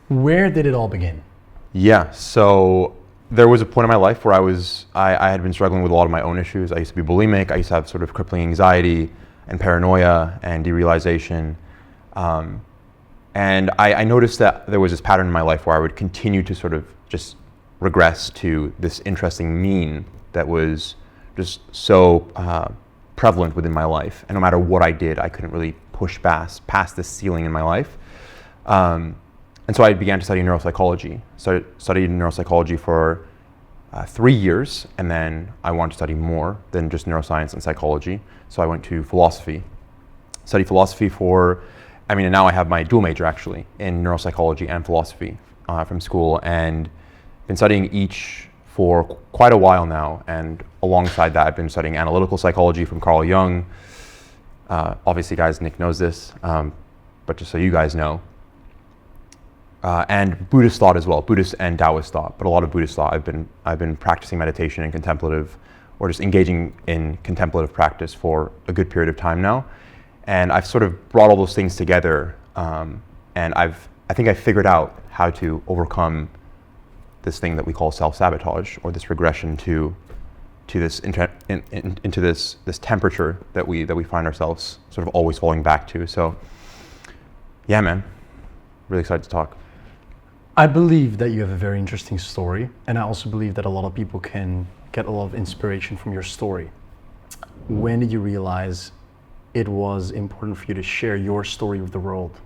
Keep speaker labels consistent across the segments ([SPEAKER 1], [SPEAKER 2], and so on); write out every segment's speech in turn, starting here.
[SPEAKER 1] Where did it all begin?
[SPEAKER 2] Yeah, so there was a point in my life where I had been struggling with a lot of my own issues. I used to be bulimic. I used to have sort of crippling anxiety and paranoia and derealization. And I noticed that there was this pattern in my life where I would continue to sort of just regress to this interesting mean that was just so prevalent within my life. And no matter what I did, I couldn't really push past this ceiling in my life. And so I began to study neuropsychology. So I studied neuropsychology for 3 years, and then I wanted to study more than just neuroscience and psychology. So I went to philosophy. Studied philosophy and now I have my dual major actually in neuropsychology and philosophy from school, and been studying each for quite a while now. And alongside that, I've been studying analytical psychology from Carl Jung. Obviously, guys, Nick knows this, but just so you guys know. And Buddhist thought as well, Buddhist and Taoist thought, but a lot of Buddhist thought. I've been practicing meditation and contemplative, or just engaging in contemplative practice for a good period of time now. And I've sort of brought all those things together, and I think I figured out how to overcome this thing that we call self-sabotage, or this regression to this into this temperature that we find ourselves sort of always falling back to. So, yeah, man, really excited to talk.
[SPEAKER 1] I believe that you have a very interesting story, and I also believe that a lot of people can get a lot of inspiration from your story. When did you realize it was important for you to share your story with the world?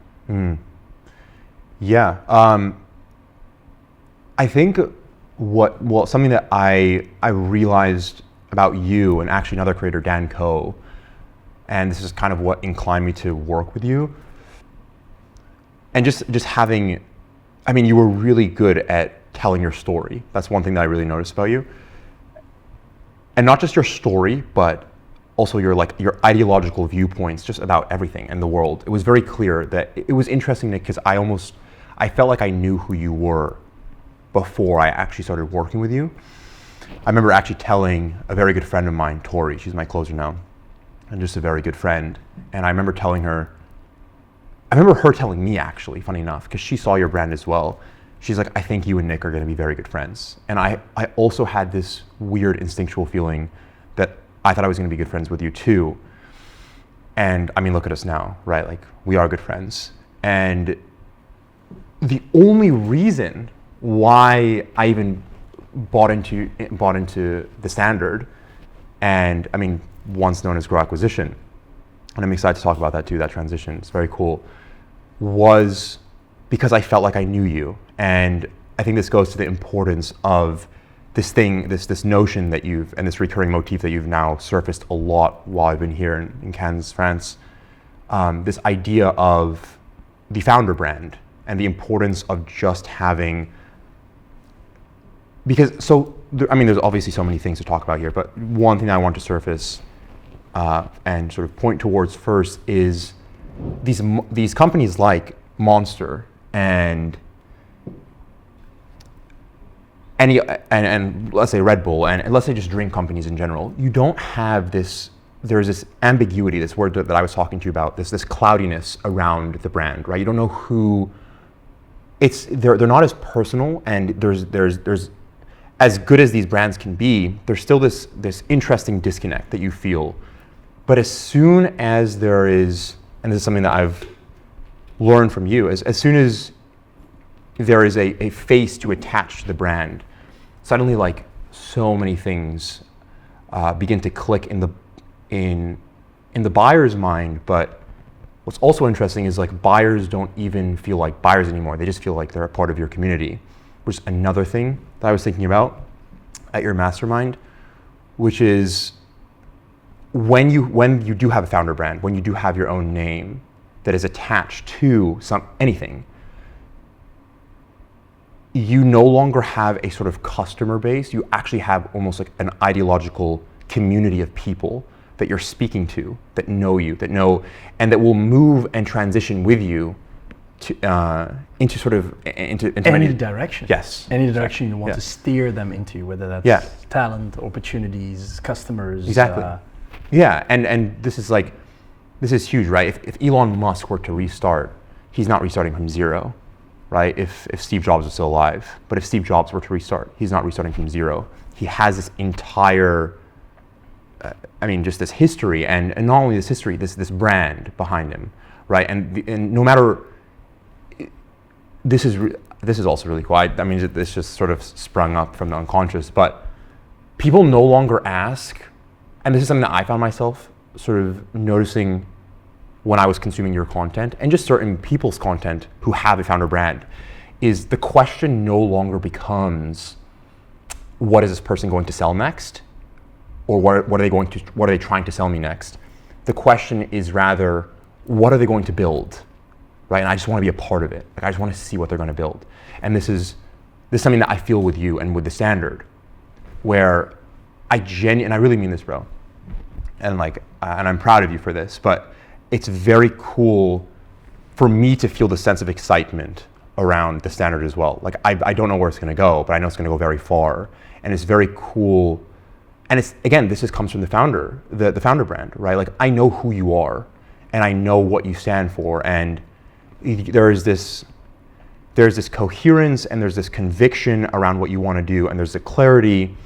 [SPEAKER 2] Yeah, I think something that I realized about you, and actually another creator, Dan Coe, and this is kind of what inclined me to work with you, and just having, you were really good at telling your story. That's one thing that I really noticed about you. And not just your story, but also your ideological viewpoints just about everything in the world. It was very clear that it was interesting, Nick, because I felt like I knew who you were before I actually started working with you. I remember actually telling a very good friend of mine, Tori, she's my closer now, and just a very good friend. And I remember her telling me, actually, funny enough, because she saw your brand as well. She's like, I think you and Nick are going to be very good friends. And I also had this weird instinctual feeling that I thought I was going to be good friends with you too. And look at us now, right? Like, we are good friends. And the only reason why I even bought into the Standard, and once known as Grow Acquisition, and I'm excited to talk about that too, that transition, it's very cool, was because I felt like I knew you. And I think this goes to the importance of this notion that and this recurring motif that you've now surfaced a lot while I've been here in Cannes, France, this idea of the founder brand and the importance of just having, there's obviously so many things to talk about here, but one thing I want to surface and sort of point towards first is these companies like Monster and let's say Red Bull, and let's say just drink companies in general. You don't have there's this ambiguity, this word that I was talking to you about, this cloudiness around the brand, right? You don't know who they're not as personal, and there's as good as these brands can be, there's still this interesting disconnect that you feel. But as soon as there is, and this is something that I've learned from you, as soon as there is a face to attach to the brand, suddenly so many things begin to click in the buyer's mind. But what's also interesting is buyers don't even feel like buyers anymore. They just feel like they're a part of your community, which is another thing that I was thinking about at your mastermind, which is when you do have a founder brand, when you do have your own name that is attached to anything, you no longer have a sort of customer base. You actually have almost like an ideological community of people that you're speaking to, that know you, and that will move and transition with you into
[SPEAKER 1] any direction.
[SPEAKER 2] Yes.
[SPEAKER 1] Any direction you want to steer them into, whether that's talent, opportunities, customers.
[SPEAKER 2] Exactly. And this is huge, right? If Elon Musk were to restart, he's not restarting from zero, right? If Steve Jobs was still alive. But if Steve Jobs were to restart, he's not restarting from zero. He has this entire, just this history, and not only this history, this brand behind him, right? And no matter, this is also really cool. This just sort of sprung up from the unconscious, but people no longer ask, and this is something that I found myself sort of noticing when I was consuming your content, and just certain people's content who have a founder brand, is the question no longer becomes, what is this person going to sell next? Or what are they trying to sell me next? The question is rather, what are they going to build? Right? And I just want to be a part of it. Like, I just want to see what they're going to build. And this is something that I feel with you and with the Standard, where and I really mean this, bro. And I'm proud of you for this, but it's very cool for me to feel the sense of excitement around the Standard as well. Like, I don't know where it's going to go, but I know it's going to go very far. And it's very cool. And it's, again, this just comes from the founder, the founder brand, right? Like, I know who you are, and I know what you stand for, and there's this coherence, and there's this conviction around what you want to do, and there's a clarity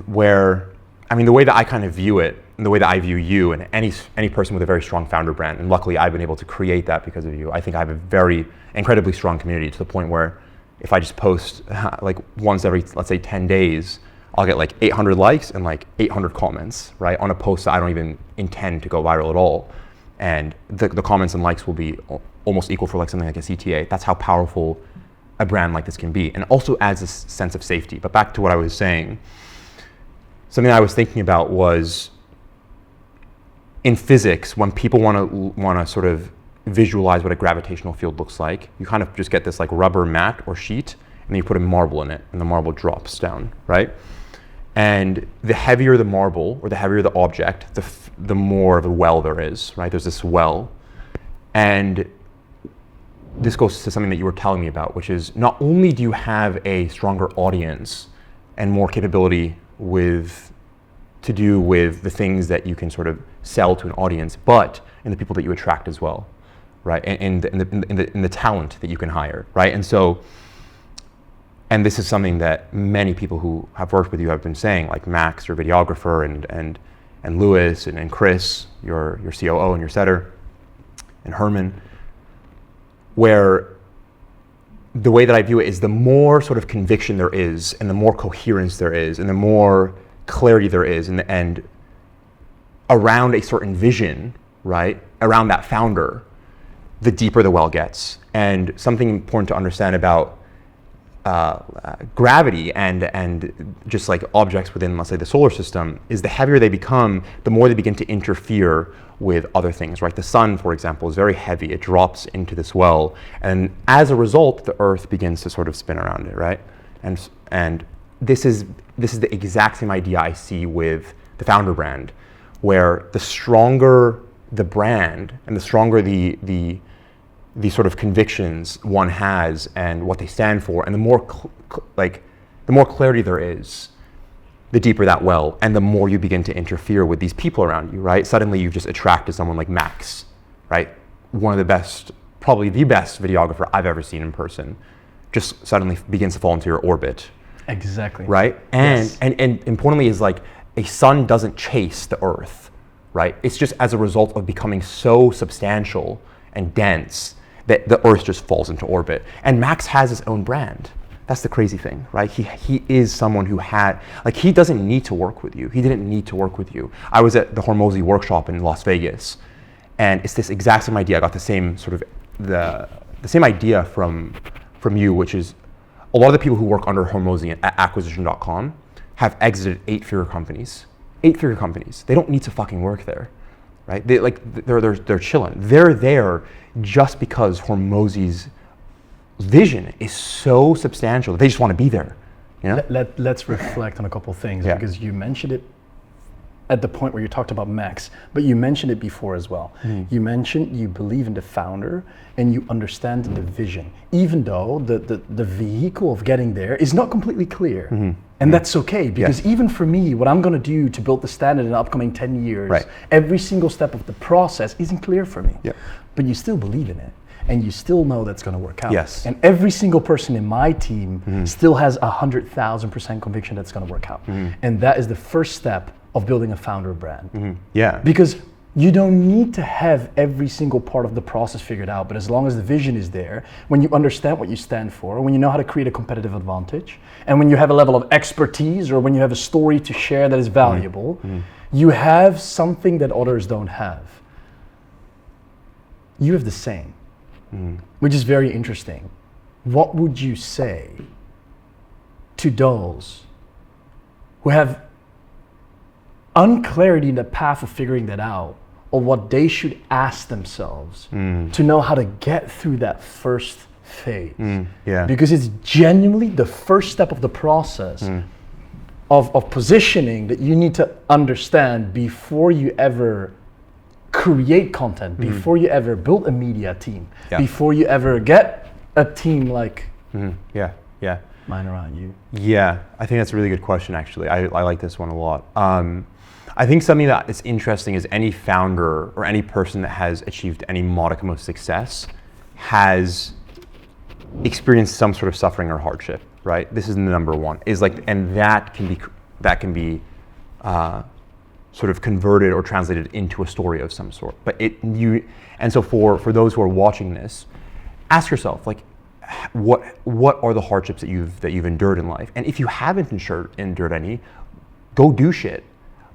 [SPEAKER 2] where, the way that I kind of view it, and the way that I view you, and any person with a very strong founder brand, and luckily I've been able to create that because of you. I think I have a very incredibly strong community, to the point where if I just post once every, let's say, 10 days, I'll get 800 likes and 800 comments, right, on a post that I don't even intend to go viral at all. And the comments and likes will be almost equal for something like a CTA. That's how powerful a brand like this can be, and also adds this sense of safety. But back to what I was saying, something I was thinking about was, in physics, when people want to sort of visualize what a gravitational field looks like, you kind of just get this rubber mat or sheet, and then you put a marble in it, and the marble drops down, right? And the heavier the marble, or the heavier the object, the more of a well there is, right? There's this well. And this goes to something that you were telling me about, which is, not only do you have a stronger audience and more capability to do with the things that you can sort of sell to an audience, but in the people that you attract as well, right? And in the talent that you can hire, right? And this is something that many people who have worked with you have been saying, like Max, your videographer, and Lewis, and Chris, your COO and your setter, and Herman, where the way that I view it is, the more sort of conviction there is, and the more coherence there is, and the more clarity there is, and around a certain vision, right, around that founder, the deeper the well gets. And something important to understand about gravity and just objects within, let's say, the solar system, is the heavier they become, the more they begin to interfere with other things, right? The sun, for example, is very heavy. It drops into this well, and as a result, the Earth begins to sort of spin around it, right? And this is the exact same idea I see with the founder brand, where the stronger the brand and the stronger the sort of convictions one has and what they stand for, and the more clarity there is, the deeper that well, and the more you begin to interfere with these people around you, right? Suddenly you've just attracted someone like Max, right? One of the best, probably the best videographer I've ever seen in person, just suddenly begins to fall into your orbit.
[SPEAKER 1] Exactly.
[SPEAKER 2] Right? And importantly is a sun doesn't chase the Earth, right? It's just as a result of becoming so substantial and dense that the Earth just falls into orbit. And Max has his own brand. That's the crazy thing, right? He is someone who he doesn't need to work with you. He didn't need to work with you. I was at the Hormozy workshop in Las Vegas, and it's this exact same idea. I got the same sort of, the same idea from you, which is, a lot of the people who work under Hormozy at acquisition.com have exited 8-figure companies. 8-figure companies. They don't need to fucking work there, right? They're chilling. They're there just because Hormozy's vision is so substantial that they just want to be there. You know?
[SPEAKER 1] Let's reflect on a couple of things,
[SPEAKER 2] Yeah.
[SPEAKER 1] because you mentioned it at the point where you talked about Max, but you mentioned it before as well. You mentioned you believe in the founder and you understand the vision, even though the vehicle of getting there is not completely clear. And that's okay, because even for me, what I'm gonna do to build the standard in the upcoming 10 years,
[SPEAKER 2] Right.
[SPEAKER 1] every single step of the process isn't clear for me.
[SPEAKER 2] Yeah.
[SPEAKER 1] But you still believe in it. and you still know that's going to work out.
[SPEAKER 2] Yes.
[SPEAKER 1] And every single person in my team still has 100,000% conviction that's going to work out. And that is the first step of building a founder brand.
[SPEAKER 2] Yeah.
[SPEAKER 1] Because you don't need to have every single part of the process figured out, but as long as the vision is there, when you understand what you stand for, when you know how to create a competitive advantage, and when you have a level of expertise or when you have a story to share that is valuable, you have something that others don't have. You have the same, which is very interesting. What would you say to those who have unclarity in the path of figuring that out, or what they should ask themselves to know how to get through that first phase? Because it's genuinely the first step of the process of positioning that you need to understand before you ever create content, before you ever build a media team, before you ever get a team like mine around you.
[SPEAKER 2] Yeah, I think that's a really good question, actually. I like this one a lot. I think something that is interesting is any founder or any person that has achieved any modicum of success has experienced some sort of suffering or hardship, right? This is the number one. Is like, and that can be sort of converted or translated into a story of some sort. But and so for those who are watching this, ask yourself, like, what are the hardships that you've endured in life? And if you haven't endured any, go do shit.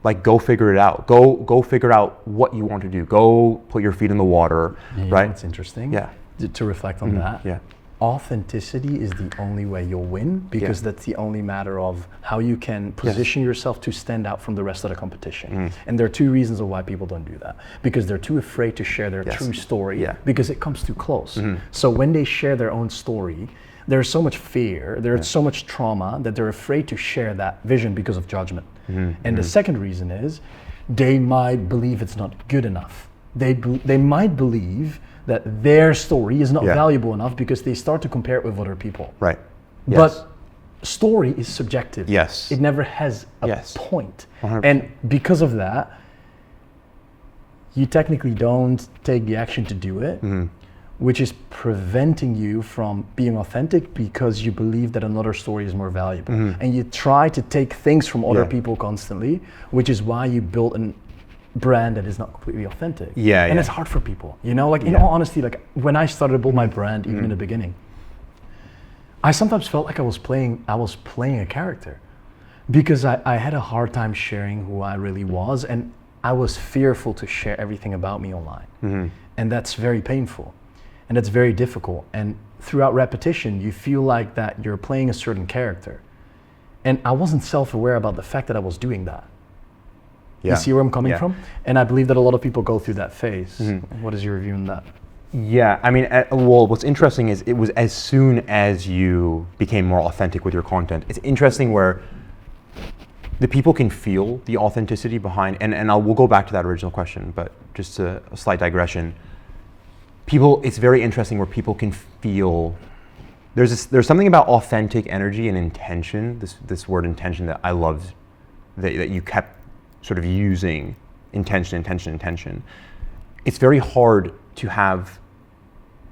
[SPEAKER 2] Like, go figure it out. Go figure out what you want to do. Go put your feet in the water, right?
[SPEAKER 1] It's interesting.
[SPEAKER 2] Yeah.
[SPEAKER 1] To reflect on that.
[SPEAKER 2] Yeah.
[SPEAKER 1] Authenticity is the only way you'll win, because that's the only matter of how you can position yourself to stand out from the rest of the competition. And there are two reasons of why people don't do that. Because they're too afraid to share their true story, because it comes too close. So when they share their own story, there's so much fear, there's so much trauma that they're afraid to share that vision because of judgment. And the second reason is they might believe it's not good enough. They might believe that their story is not valuable enough because they start to compare it with other people.
[SPEAKER 2] Right. Yes.
[SPEAKER 1] But story is subjective.
[SPEAKER 2] Yes.
[SPEAKER 1] It never has a point.
[SPEAKER 2] 100%.
[SPEAKER 1] And because of that, you technically don't take the action to do it, which is preventing you from being authentic because you believe that another story is more valuable. And you try to take things from other people constantly, which is why you build a brand that is not completely authentic. And it's hard for people, you know, like in all honesty, like when I started to build my brand, even in the beginning, I sometimes felt like I was playing a character, because I had a hard time sharing who I really was, and I was fearful to share everything about me online. And that's very painful. And that's very difficult. And throughout repetition, you feel like that you're playing a certain character. And I wasn't self-aware about the fact that I was doing that. You see where I'm coming from? And I believe that a lot of people go through that phase. What is your review on that?
[SPEAKER 2] Yeah, I mean, well, what's interesting is it was as soon as you became more authentic with your content. It's interesting where the people can feel the authenticity behind, and we'll go back to that original question, but just a slight digression. It's very interesting where people can feel, there's something about authentic energy and intention, this word intention that I love, that you kept sort of using, intention. It's very hard to have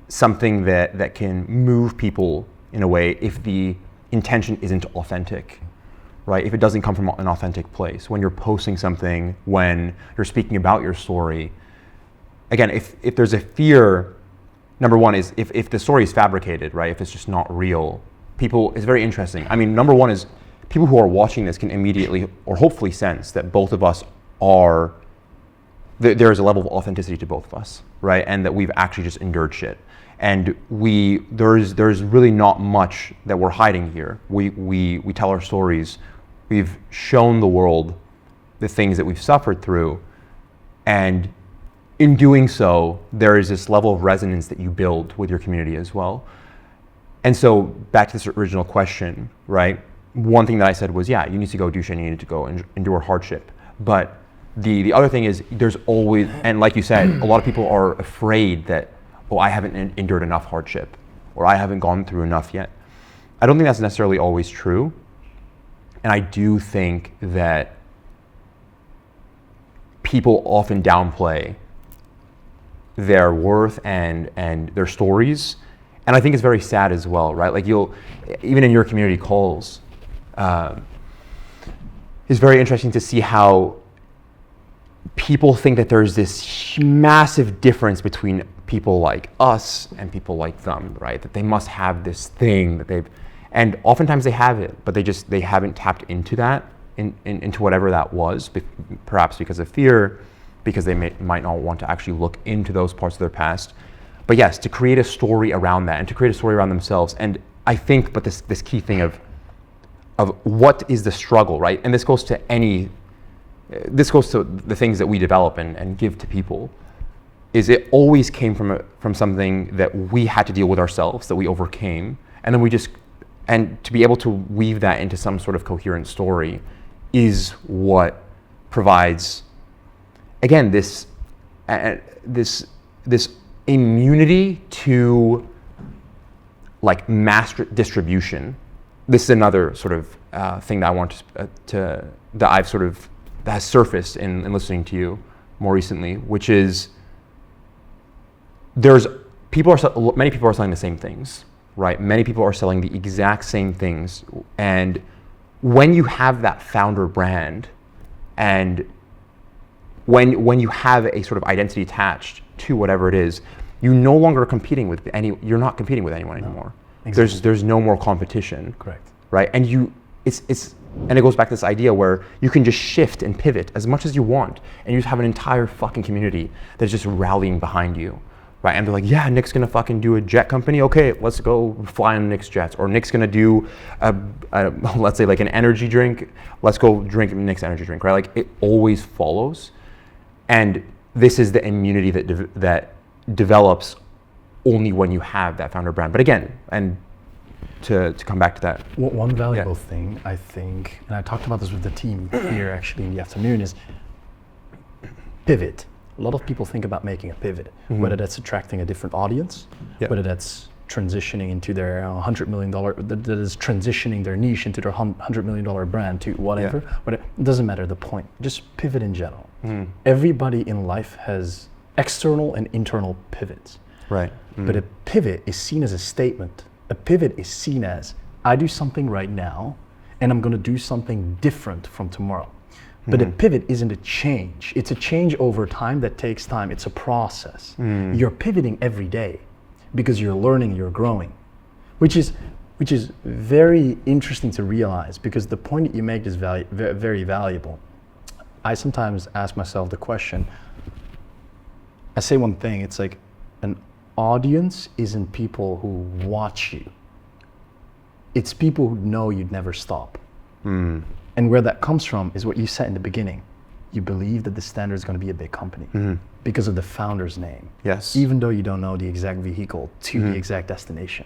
[SPEAKER 2] something that can move people in a way if the intention isn't authentic, right? If it doesn't come from an authentic place. When you're posting something, when you're speaking about your story, again, if there's a fear, number one is if the story is fabricated, right? If it's just not real, it's very interesting. I mean, number one is people who are watching this can immediately or hopefully sense that both of us there is a level of authenticity to both of us, right? And that we've actually just endured shit. And there's really not much that we're hiding here. We tell our stories. We've shown the world the things that we've suffered through. And in doing so, there is this level of resonance that you build with your community as well. And so back to this original question, right? One thing that I said was, you need to go do shit, you need to go endure hardship. But the other thing is there's always, and like you said, a lot of people are afraid that, I haven't endured enough hardship, or I haven't gone through enough yet. I don't think that's necessarily always true. And I do think that people often downplay their worth and their stories. And I think it's very sad as well, right? Like even in your community calls, it's very interesting to see how people think that there's this massive difference between people like us and people like them, right? That they must have this thing that and oftentimes they have it, but they haven't tapped into that, into whatever that was, perhaps because of fear, because they might not want to actually look into those parts of their past. But yes, to create a story around that and to create a story around themselves. And I think, but this key thing of what is the struggle, right? And this goes to the things that we develop and give to people, is it always came from something that we had to deal with ourselves, that we overcame. And then and to be able to weave that into some sort of coherent story is what provides, again, this immunity to like mass distribution. This is another sort of thing that I want that has surfaced in listening to you more recently, which is many people are selling the same things, right? Many people are selling the exact same things, and when you have that founder brand, and when you have a sort of identity attached to whatever it is, you're no longer competing with you're not competing with anyone anymore. Exactly. There's no more competition.
[SPEAKER 1] Correct.
[SPEAKER 2] Right? And and it goes back to this idea where you can just shift and pivot as much as you want, and you just have an entire fucking community that's just rallying behind you. Right? And they're like, yeah, Nick's gonna fucking do a jet company. Okay, let's go fly on Nick's jets. Or Nick's gonna do let's say like an energy drink. Let's go drink Nick's energy drink. Right? Like it always follows. And this is the immunity that develops only when you have that founder brand. But again, and to come back to that.
[SPEAKER 1] One valuable thing, I think, and I talked about this with the team here actually in the afternoon, is pivot. A lot of people think about making a pivot, whether that's attracting a different audience, whether that's transitioning into their $100 million, that is transitioning their niche into their $100 million brand to whatever. But it doesn't matter the point. Just pivot in general. Everybody in life has external and internal pivots.
[SPEAKER 2] Right.
[SPEAKER 1] But a pivot is seen as a statement. A pivot is seen as, I do something right now, and I'm going to do something different from tomorrow. But a pivot isn't a change. It's a change over time that takes time. It's a process. You're pivoting every day because you're learning, you're growing, which is very interesting to realize, because the point that you make is very valuable. I sometimes ask myself the question, I say one thing, it's like, an audience isn't people who watch you. It's people who know you'd never stop. And where that comes from is what you said in the beginning. You believe that the Standard is going to be a big company because of the founder's name.
[SPEAKER 2] Yes.
[SPEAKER 1] Even though you don't know the exact vehicle to the exact destination.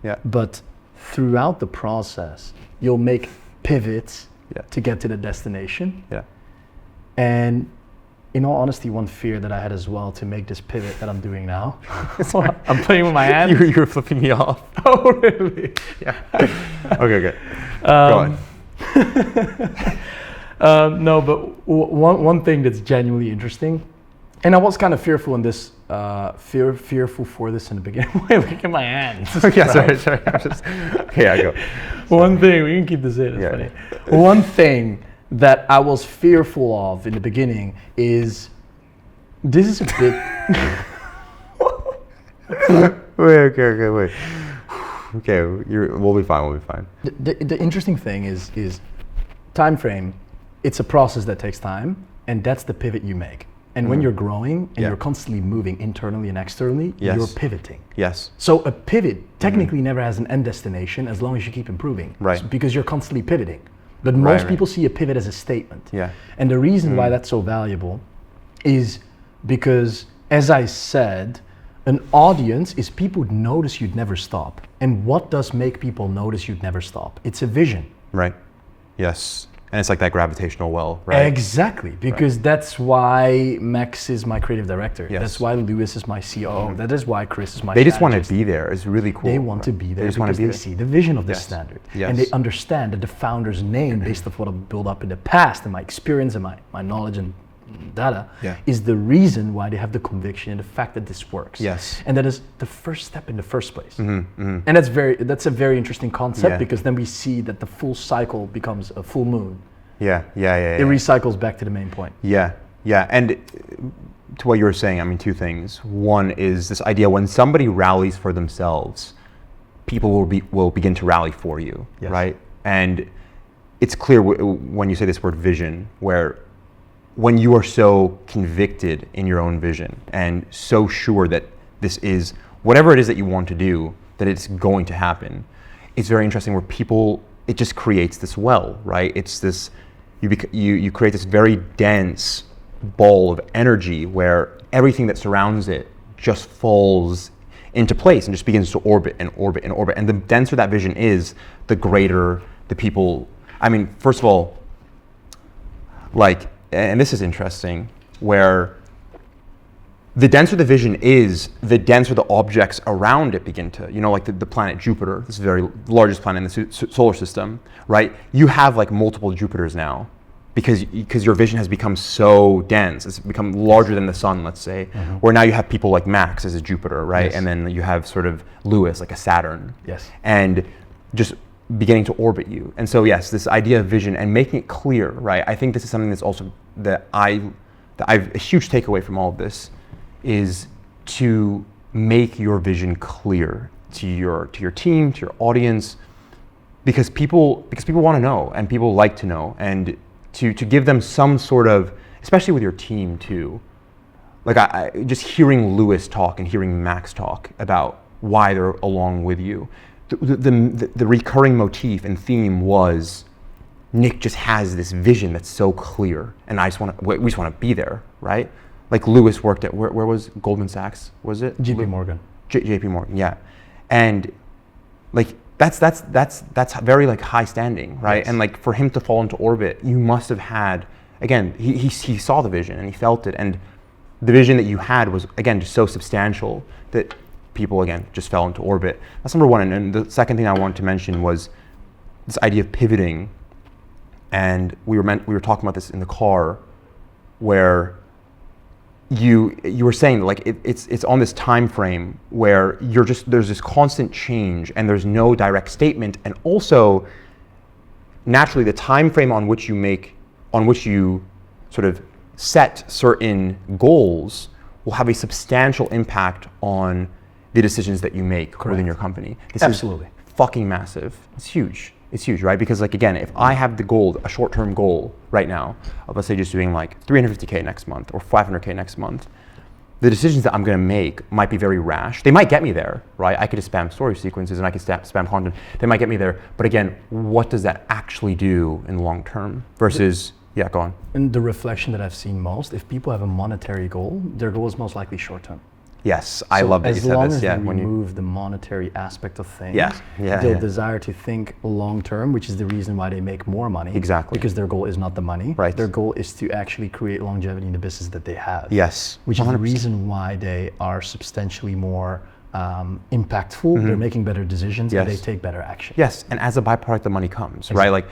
[SPEAKER 2] Yeah.
[SPEAKER 1] But throughout the process, you'll make pivots to get to the destination.
[SPEAKER 2] Yeah.
[SPEAKER 1] And in all honesty, one fear that I had as well to make this pivot that I'm doing now. I'm playing with my hand.
[SPEAKER 2] You were flipping me off.
[SPEAKER 1] Oh, really?
[SPEAKER 2] Yeah. Okay. Go on.
[SPEAKER 1] No, but one thing that's genuinely interesting, and I was kind of fearful in this, fearful for this in the beginning. Wait, look at my hands.
[SPEAKER 2] Yeah, sorry. I go.
[SPEAKER 1] One thing, we can keep this in, it's funny. One thing that I was fearful of in the beginning is, this is a bit... Wait.
[SPEAKER 2] Okay, we'll be fine.
[SPEAKER 1] The interesting thing is time frame. It's a process that takes time, and that's the pivot you make. And when you're growing and you're constantly moving internally and externally, you're pivoting.
[SPEAKER 2] Yes.
[SPEAKER 1] So a pivot technically never has an end destination as long as you keep improving.
[SPEAKER 2] Right.
[SPEAKER 1] Because you're constantly pivoting. But most people see a pivot as a statement.
[SPEAKER 2] Yeah.
[SPEAKER 1] And the reason why that's so valuable is because, as I said, an audience is people who notice you'd never stop. And what does make people notice you'd never stop? It's a vision.
[SPEAKER 2] Right. Yes. And it's like that gravitational well, right?
[SPEAKER 1] Exactly, because that's why Max is my creative director.
[SPEAKER 2] Yes.
[SPEAKER 1] That's why Lewis is my COO. That is why Chris is my
[SPEAKER 2] They just want
[SPEAKER 1] strategist.
[SPEAKER 2] to be there. It's really cool.
[SPEAKER 1] They want to be there
[SPEAKER 2] just
[SPEAKER 1] because they see the vision of the Standard.
[SPEAKER 2] Yes.
[SPEAKER 1] And they understand that the founder's name, based on what I've built up in the past and my experience and my knowledge and data,
[SPEAKER 2] Yeah.
[SPEAKER 1] is the reason why they have the conviction and the fact that this works.
[SPEAKER 2] Yes.
[SPEAKER 1] And that is the first step in the first place.
[SPEAKER 2] Mm-hmm.
[SPEAKER 1] And that's a very interesting concept,
[SPEAKER 2] Yeah.
[SPEAKER 1] because then we see that the full cycle becomes a full moon.
[SPEAKER 2] Yeah.
[SPEAKER 1] It recycles back to the main point.
[SPEAKER 2] Yeah. And to what you were saying, I mean, two things. One is this idea: when somebody rallies for themselves, people will begin to rally for you,
[SPEAKER 1] Yes.
[SPEAKER 2] right? And it's clear when you say this word vision, where when you are so convicted in your own vision and so sure that this is whatever it is that you want to do, that it's going to happen, it's very interesting where people, it just creates this well, right? It's this, you create this very dense ball of energy where everything that surrounds it just falls into place and just begins to orbit and orbit and orbit. And the denser that vision is, the greater the people. I mean, first of all, like, and this is interesting, where the denser the vision is, the denser the objects around it begin to, like the planet Jupiter, this is the very largest planet in the solar system, right? You have like multiple Jupiters now because your vision has become so dense. It's become larger than the sun, let's say, where now you have people like Max as a Jupiter, right?
[SPEAKER 1] Yes.
[SPEAKER 2] And then you have sort of Lewis, like a Saturn.
[SPEAKER 1] Yes.
[SPEAKER 2] And just beginning to orbit you. And so yes, this idea of vision and making it clear, right? I think this is something that's also that I've a huge takeaway from all of this is to make your vision clear to your team, to your audience, because people want to know and people like to know, and to give them some sort of, especially with your team too. Like I just hearing Lewis talk and hearing Max talk about why they're along with you. The recurring motif and theme was Nick just has this vision that's so clear, and we just want to be there, right? Like Lewis worked at where was Goldman Sachs? Was it
[SPEAKER 1] JP Morgan?
[SPEAKER 2] JP Morgan, yeah, and like that's very like high standing, right?
[SPEAKER 1] Yes.
[SPEAKER 2] And like for him to fall into orbit, you must have had, again, he saw the vision and he felt it, and the vision that you had was, again, just so substantial that people, again, just fell into orbit. That's number one. And the second thing I wanted to mention was this idea of pivoting. And we were talking about this in the car, where you were saying like it's on this time frame where there's this constant change and there's no direct statement, and also naturally the time frame on which you sort of set certain goals will have a substantial impact on the decisions that you make within your company. This
[SPEAKER 1] Absolutely.
[SPEAKER 2] is fucking massive. It's huge. It's huge, right? Because like, again, if I have the goal, a short-term goal right now of, let's say, just doing like 350K next month or 500K next month, the decisions that I'm going to make might be very rash. They might get me there, right? I could just spam story sequences and I could spam content. They might get me there. But again, what does that actually do in the long term versus, yeah, go on.
[SPEAKER 1] And the reflection that I've seen most, if people have a monetary goal, their goal is most likely short-term.
[SPEAKER 2] Yes, I love that you said this. Yeah,
[SPEAKER 1] as long as you remove the monetary aspect of things,
[SPEAKER 2] yeah,
[SPEAKER 1] they'll desire to think long-term, which is the reason why they make more money.
[SPEAKER 2] Exactly.
[SPEAKER 1] Because their goal is not the money.
[SPEAKER 2] Right.
[SPEAKER 1] Their goal is to actually create longevity in the business that they have.
[SPEAKER 2] Yes.
[SPEAKER 1] Which is
[SPEAKER 2] 100%.
[SPEAKER 1] the reason why they are substantially more impactful. They're making better decisions and they take better action.
[SPEAKER 2] Yes, and as a byproduct, the money comes, right? Like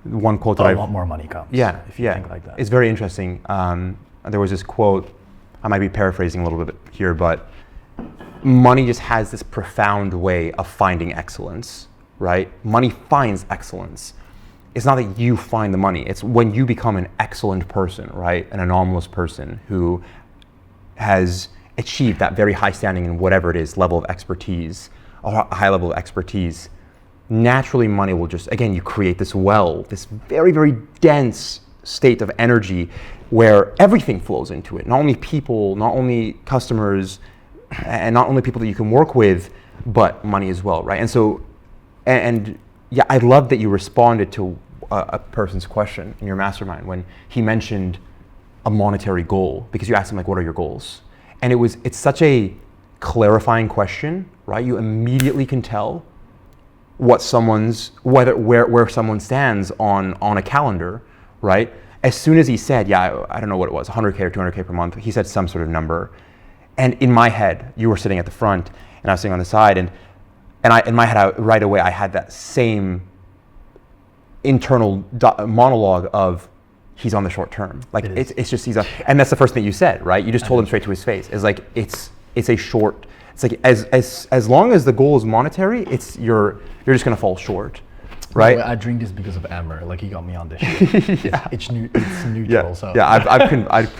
[SPEAKER 2] one quote that
[SPEAKER 1] a lot more money comes.
[SPEAKER 2] Yeah,
[SPEAKER 1] if you think like that.
[SPEAKER 2] It's very interesting. There was this quote, I might be paraphrasing a little bit here, but money just has this profound way of finding excellence, right? Money finds excellence. It's not that you find the money. It's when you become an excellent person, right? An anomalous person who has achieved that very high standing in whatever it is, level of expertise, a high level of expertise. Naturally, money will just, again, you create this well, this very, very dense state of energy where everything flows into it. Not only people, not only customers, and not only people that you can work with, but money as well, right? And so, and yeah, I love that you responded to a person's question in your mastermind when he mentioned a monetary goal, because you asked him like, what are your goals? And it's such a clarifying question, right? You immediately can tell where someone stands on a calendar, right? As soon as he said, yeah, I don't know what it was, 100K or 200K per month, he said some sort of number. And in my head, you were sitting at the front and I was sitting on the side, and in my head, right away, I had that same internal monologue of, he's on the short term. Like
[SPEAKER 1] It is.
[SPEAKER 2] it's just and that's the first thing you said, right? You just told him straight to his face. It's like it's a short. It's like as long as the goal is monetary, you're just gonna fall short, right?
[SPEAKER 1] I drink this because of Aamer. Like he got me on this shit.
[SPEAKER 2] Yeah.
[SPEAKER 1] It's neutral.
[SPEAKER 2] Yeah,
[SPEAKER 1] So
[SPEAKER 2] yeah.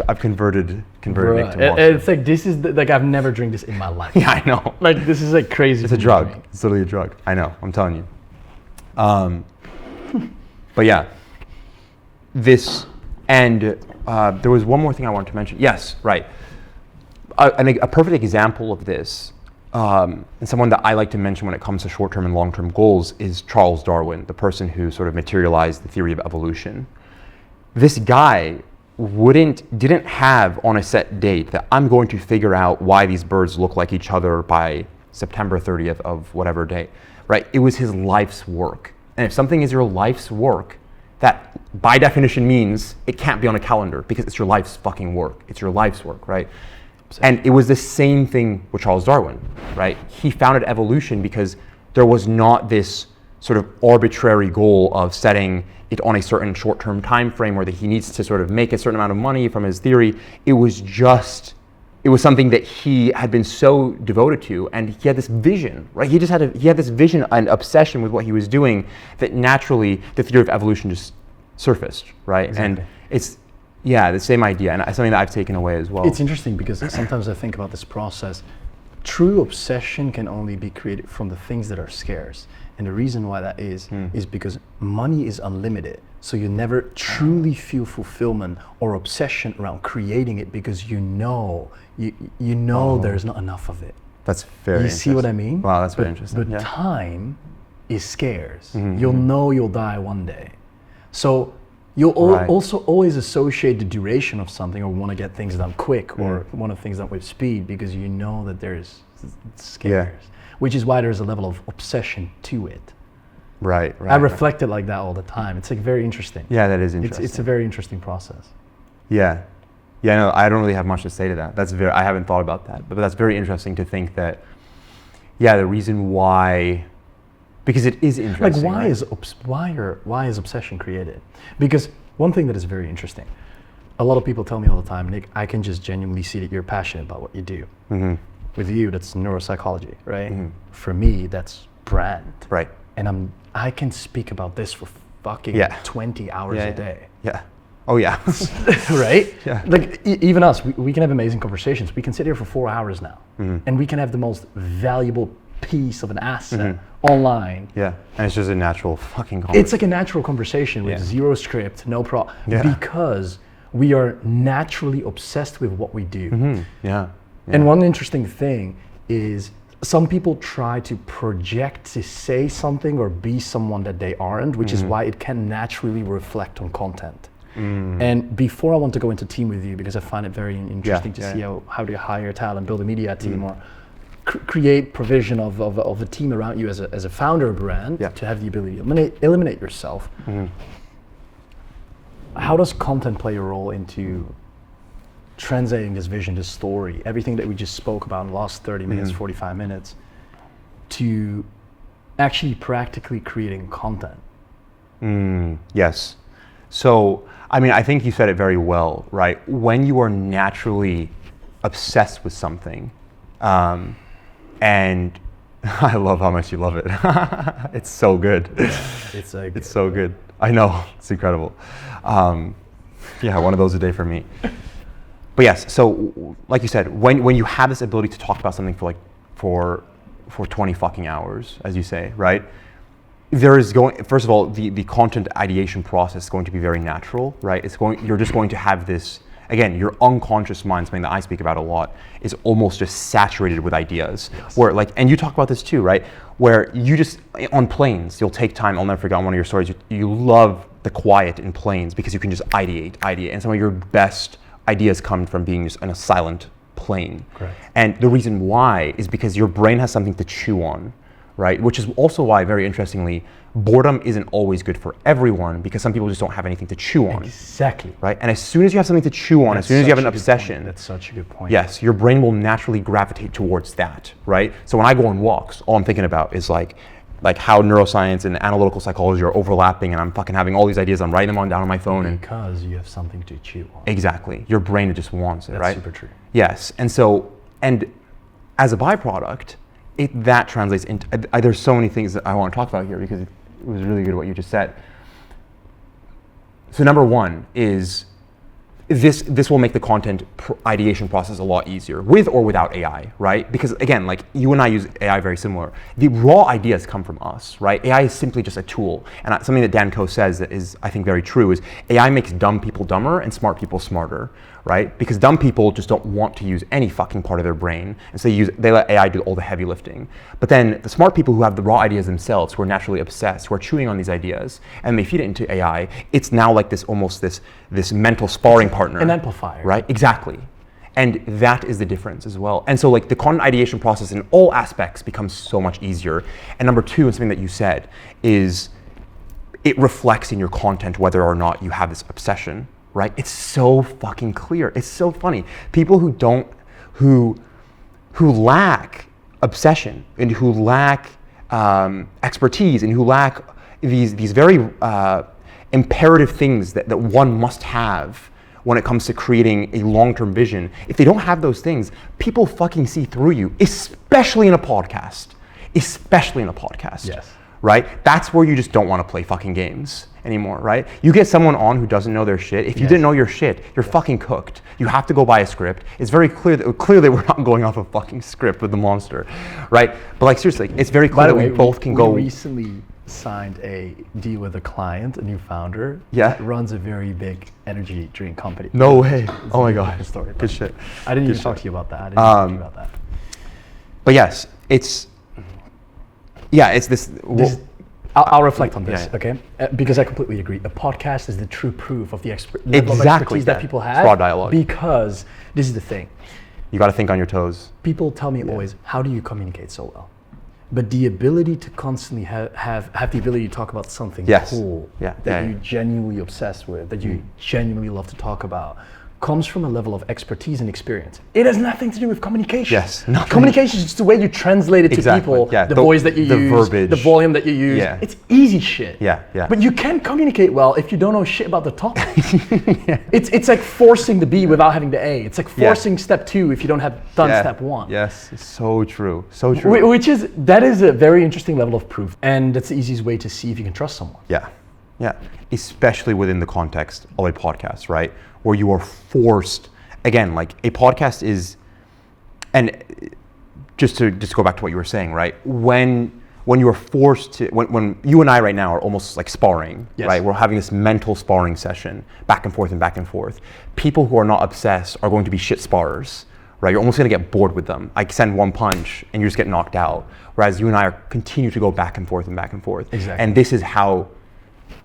[SPEAKER 2] I've converted Nick to Monster.
[SPEAKER 1] it's like this is like I've never drank this in my life.
[SPEAKER 2] Yeah, I know.
[SPEAKER 1] Like this is like crazy.
[SPEAKER 2] It's a drug. It's literally a drug. I know. I'm telling you. But yeah, this and there was one more thing I wanted to mention. Yes, right. A perfect example of this, and someone that I like to mention when it comes to short-term and long-term goals, is Charles Darwin, the person who sort of materialized the theory of evolution. This guy didn't have on a set date that I'm going to figure out why these birds look like each other by September 30th of whatever day, right? It was his life's work. And if something is your life's work, that by definition means it can't be on a calendar because it's your life's fucking work. It's your life's work, right? And it was the same thing with Charles Darwin, right? He founded evolution because there was not this sort of arbitrary goal of setting it on a certain short-term time frame or that he needs to sort of make a certain amount of money from his theory. It was something that he had been so devoted to, and he had this vision, right? He had this vision and obsession with what he was doing that naturally the theory of evolution just surfaced, right?
[SPEAKER 1] Exactly.
[SPEAKER 2] And it's the same idea, and something that I've taken away as well.
[SPEAKER 1] It's interesting because sometimes I think about this process. True obsession can only be created from the things that are scarce. And the reason why that is because money is unlimited. So you never truly feel fulfillment or obsession around creating it because you know there's not enough of it.
[SPEAKER 2] That's very
[SPEAKER 1] You see what I mean?
[SPEAKER 2] Wow, that's very interesting.
[SPEAKER 1] But
[SPEAKER 2] Yeah.
[SPEAKER 1] time is scarce.
[SPEAKER 2] Mm-hmm.
[SPEAKER 1] You'll know you'll die one day. So you'll also always associate the duration of something or want to get things done quick or want to things done with speed because you know that it's scarce. Which is why there's a level of obsession to it.
[SPEAKER 2] Right.
[SPEAKER 1] I reflect it like that all the time. It's like very interesting.
[SPEAKER 2] Yeah, that is interesting.
[SPEAKER 1] It's a very interesting process.
[SPEAKER 2] Yeah. Yeah, no, I don't really have much to say to that. I haven't thought about that, but that's very interesting to think that, the reason why, because it is interesting.
[SPEAKER 1] Like why is obsession created? Because one thing that is very interesting, a lot of people tell me all the time, Nick, I can just genuinely see that you're passionate about what you do.
[SPEAKER 2] Mm-hmm.
[SPEAKER 1] With you, that's neuropsychology, right?
[SPEAKER 2] Mm-hmm.
[SPEAKER 1] For me, that's brand.
[SPEAKER 2] Right.
[SPEAKER 1] And I can speak about this for fucking 20 hours a day.
[SPEAKER 2] Yeah. Oh yeah.
[SPEAKER 1] Right?
[SPEAKER 2] Yeah.
[SPEAKER 1] Like even us, we can have amazing conversations. We can sit here for 4 hours now, and we can have the most valuable piece of an asset online.
[SPEAKER 2] Yeah. And it's just a natural fucking conversation.
[SPEAKER 1] It's like a natural conversation with zero script, no problem.
[SPEAKER 2] Yeah.
[SPEAKER 1] Because we are naturally obsessed with what we do.
[SPEAKER 2] Mm-hmm. Yeah.
[SPEAKER 1] And one interesting thing is some people try to project to say something or be someone that they aren't, which is why it can naturally reflect on content. And before I want to go into team with you, because I find it very interesting to see how do you hire talent, build a media team, or create provision of a team around you as a founder brand to have the ability to eliminate yourself. How does content play a role into translating this vision, this story, everything that we just spoke about in the last 30 minutes, 45 minutes, to actually practically creating content?
[SPEAKER 2] Yes. So, I mean, I think you said it very well, right? When you are naturally obsessed with something, and I love how much you love it. It's so good. It's so good. I know, it's incredible. One of those a day for me. But yes, so like you said, when you have this ability to talk about something for 20 fucking hours, as you say, right? There is first of all, the content ideation process is going to be very natural, right? You're just going to have this, again, your unconscious mind, something that I speak about a lot, is almost just saturated with ideas. Yes. Where and you talk about this too, right? Where you just, on planes, you'll take time, I'll never forget one of your stories, you love the quiet in planes because you can just ideate, and some of your best ideas come from being just in a silent plane.
[SPEAKER 1] Correct.
[SPEAKER 2] And the reason why is because your brain has something to chew on, right? Which is also why, very interestingly, boredom isn't always good for everyone because some people just don't have anything to chew on.
[SPEAKER 1] Exactly.
[SPEAKER 2] Right? And as soon as you have something to chew on, as soon as you have an obsession,
[SPEAKER 1] that's such a good point.
[SPEAKER 2] Yes, your brain will naturally gravitate towards that, right? So when I go on walks, all I'm thinking about is like, like how neuroscience and analytical psychology are overlapping, and I'm fucking having all these ideas. I'm writing them on down on my phone.
[SPEAKER 1] Because you have something to chew on.
[SPEAKER 2] Exactly. Your brain just wants it,
[SPEAKER 1] That's
[SPEAKER 2] right?
[SPEAKER 1] super true.
[SPEAKER 2] Yes. And so, and as a byproduct, that translates into, there's so many things that I want to talk about here because it was really good what you just said. So number one is this will make the content ideation process a lot easier with or without AI, right? Because again, like you and I use AI very similar. The raw ideas come from us, right? AI is simply just a tool. And something that Dan Koh says that is, I think, very true is AI makes dumb people dumber and smart people smarter, right? Because dumb people just don't want to use any fucking part of their brain. And so they let AI do all the heavy lifting. But then the smart people who have the raw ideas themselves, who are naturally obsessed, who are chewing on these ideas, and they feed it into AI, it's now like this almost this mental sparring partner.
[SPEAKER 1] An amplifier.
[SPEAKER 2] Right, exactly. And that is the difference as well. And so like the content ideation process in all aspects becomes so much easier. And number two, and something that you said, is it reflects in your content whether or not you have this obsession, right? It's so fucking clear. It's so funny. People who lack obsession and who lack expertise and who lack these very imperative things that one must have when it comes to creating a long-term vision, if they don't have those things, people fucking see through you, especially in a podcast. Especially in a podcast.
[SPEAKER 1] Yes.
[SPEAKER 2] Right? That's where you just don't want to play fucking games anymore, right? You get someone on who doesn't know their shit. If you didn't know your shit, you're fucking cooked. You have to go by a script. It's very clear that clearly we're not going off a fucking script with the monster, right? But like seriously, it's very clear that we both can go.
[SPEAKER 1] We recently signed a deal with a client, a new founder,
[SPEAKER 2] Yeah.
[SPEAKER 1] that runs a very big energy drink company.
[SPEAKER 2] No way.
[SPEAKER 1] It's
[SPEAKER 2] Oh my
[SPEAKER 1] a
[SPEAKER 2] god.
[SPEAKER 1] good story.
[SPEAKER 2] Good shit.
[SPEAKER 1] I didn't
[SPEAKER 2] Good
[SPEAKER 1] even talk
[SPEAKER 2] shit.
[SPEAKER 1] to you about that. I didn't talk to you about that.
[SPEAKER 2] But yes, it's this.
[SPEAKER 1] I'll reflect on this,
[SPEAKER 2] yeah.
[SPEAKER 1] okay? Because I completely agree. A podcast is the true proof of the level of
[SPEAKER 2] Exactly,
[SPEAKER 1] expertise that
[SPEAKER 2] yeah.
[SPEAKER 1] people
[SPEAKER 2] It's
[SPEAKER 1] have.
[SPEAKER 2] raw dialogue.
[SPEAKER 1] Because this is the thing.
[SPEAKER 2] You got to think on your toes.
[SPEAKER 1] People tell me always, how do you communicate so well? But the ability to constantly have the ability to talk about something
[SPEAKER 2] Yes.
[SPEAKER 1] cool
[SPEAKER 2] Yeah.
[SPEAKER 1] that
[SPEAKER 2] Yeah,
[SPEAKER 1] you genuinely obsessed with, that you genuinely love to talk about, comes from a level of expertise and experience. It has nothing to do with communication.
[SPEAKER 2] Yes, nothing.
[SPEAKER 1] Communication is just the way you translate it to
[SPEAKER 2] Exactly,
[SPEAKER 1] people,
[SPEAKER 2] yeah.
[SPEAKER 1] the voice that you
[SPEAKER 2] the
[SPEAKER 1] use,
[SPEAKER 2] verbiage.
[SPEAKER 1] the volume that you use.
[SPEAKER 2] Yeah.
[SPEAKER 1] It's easy shit.
[SPEAKER 2] Yeah, yeah.
[SPEAKER 1] But you can't communicate well if you don't know shit about the topic. It's like forcing the B without having the A. It's like forcing step 2 if you don't have done step 1.
[SPEAKER 2] Yes, it's so true. So true.
[SPEAKER 1] That is a very interesting level of proof, and that's the easiest way to see if you can trust someone.
[SPEAKER 2] Yeah, yeah. Especially within the context of a podcast, right? Where you are forced, again, like a podcast is, and just to go back to what you were saying, right? When you are forced to, when you and I right now are almost like sparring,
[SPEAKER 1] Yes.
[SPEAKER 2] right? We're having this mental sparring session, back and forth and back and forth. People who are not obsessed are going to be shit sparrers, right? You're almost going to get bored with them. I send one punch and you just get knocked out. Whereas you and I continue to go back and forth and back and forth.
[SPEAKER 1] Exactly.
[SPEAKER 2] And this is how,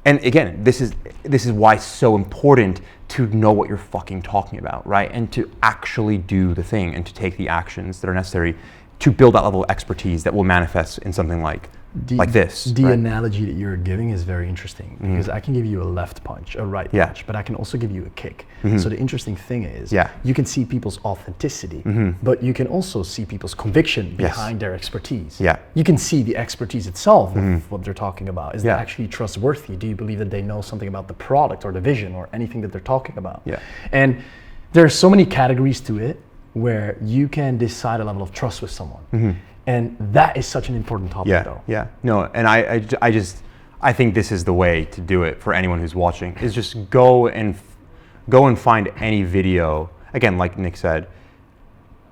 [SPEAKER 2] and again, this is why it's so important to know what you're fucking talking about, right? And to actually do the thing and to take the actions that are necessary to build that level of expertise that will manifest in something like this.
[SPEAKER 1] The
[SPEAKER 2] right?
[SPEAKER 1] analogy that you're giving is very interesting because I can give you a left punch, a right punch, but I can also give you a kick. So the interesting thing is you can see people's authenticity, but you can also see people's conviction behind their expertise.
[SPEAKER 2] Yeah.
[SPEAKER 1] You can see the expertise itself of what they're talking about. Is that actually trustworthy? Do you believe that they know something about the product or the vision or anything that they're talking about?
[SPEAKER 2] Yeah.
[SPEAKER 1] And there are so many categories to it where you can decide a level of trust with someone. And that is such an important topic though.
[SPEAKER 2] Yeah, no, and I think this is the way to do it for anyone who's watching, is just go and find any video, again, like Nick said,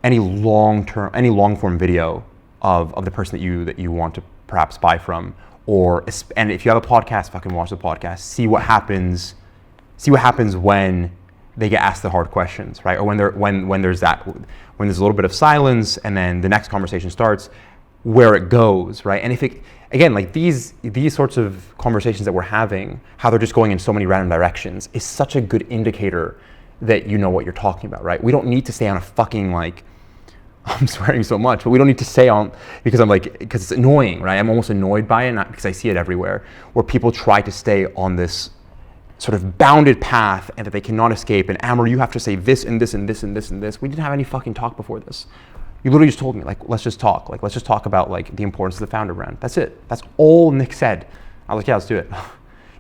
[SPEAKER 2] any long form video of the person that you want to perhaps buy from, and if you have a podcast, fucking watch the podcast, see what happens when they get asked the hard questions, right? Or when there's a little bit of silence and then the next conversation starts, where it goes, right? And if it, again, like these sorts of conversations that we're having, how they're just going in so many random directions is such a good indicator that you know what you're talking about, right? We don't need to stay on a fucking like, I'm swearing so much, but we don't need to stay on because it's annoying, right? I'm almost annoyed by it, not because I see it everywhere, where people try to stay on this sort of bounded path and that they cannot escape. And Aamer, you have to say this and this and this and this and this. We didn't have any fucking talk before this. You literally just told me, like, let's just talk. Like, let's just talk about like the importance of the founder brand. That's it. That's all Nick said. I was like, yeah, let's do it.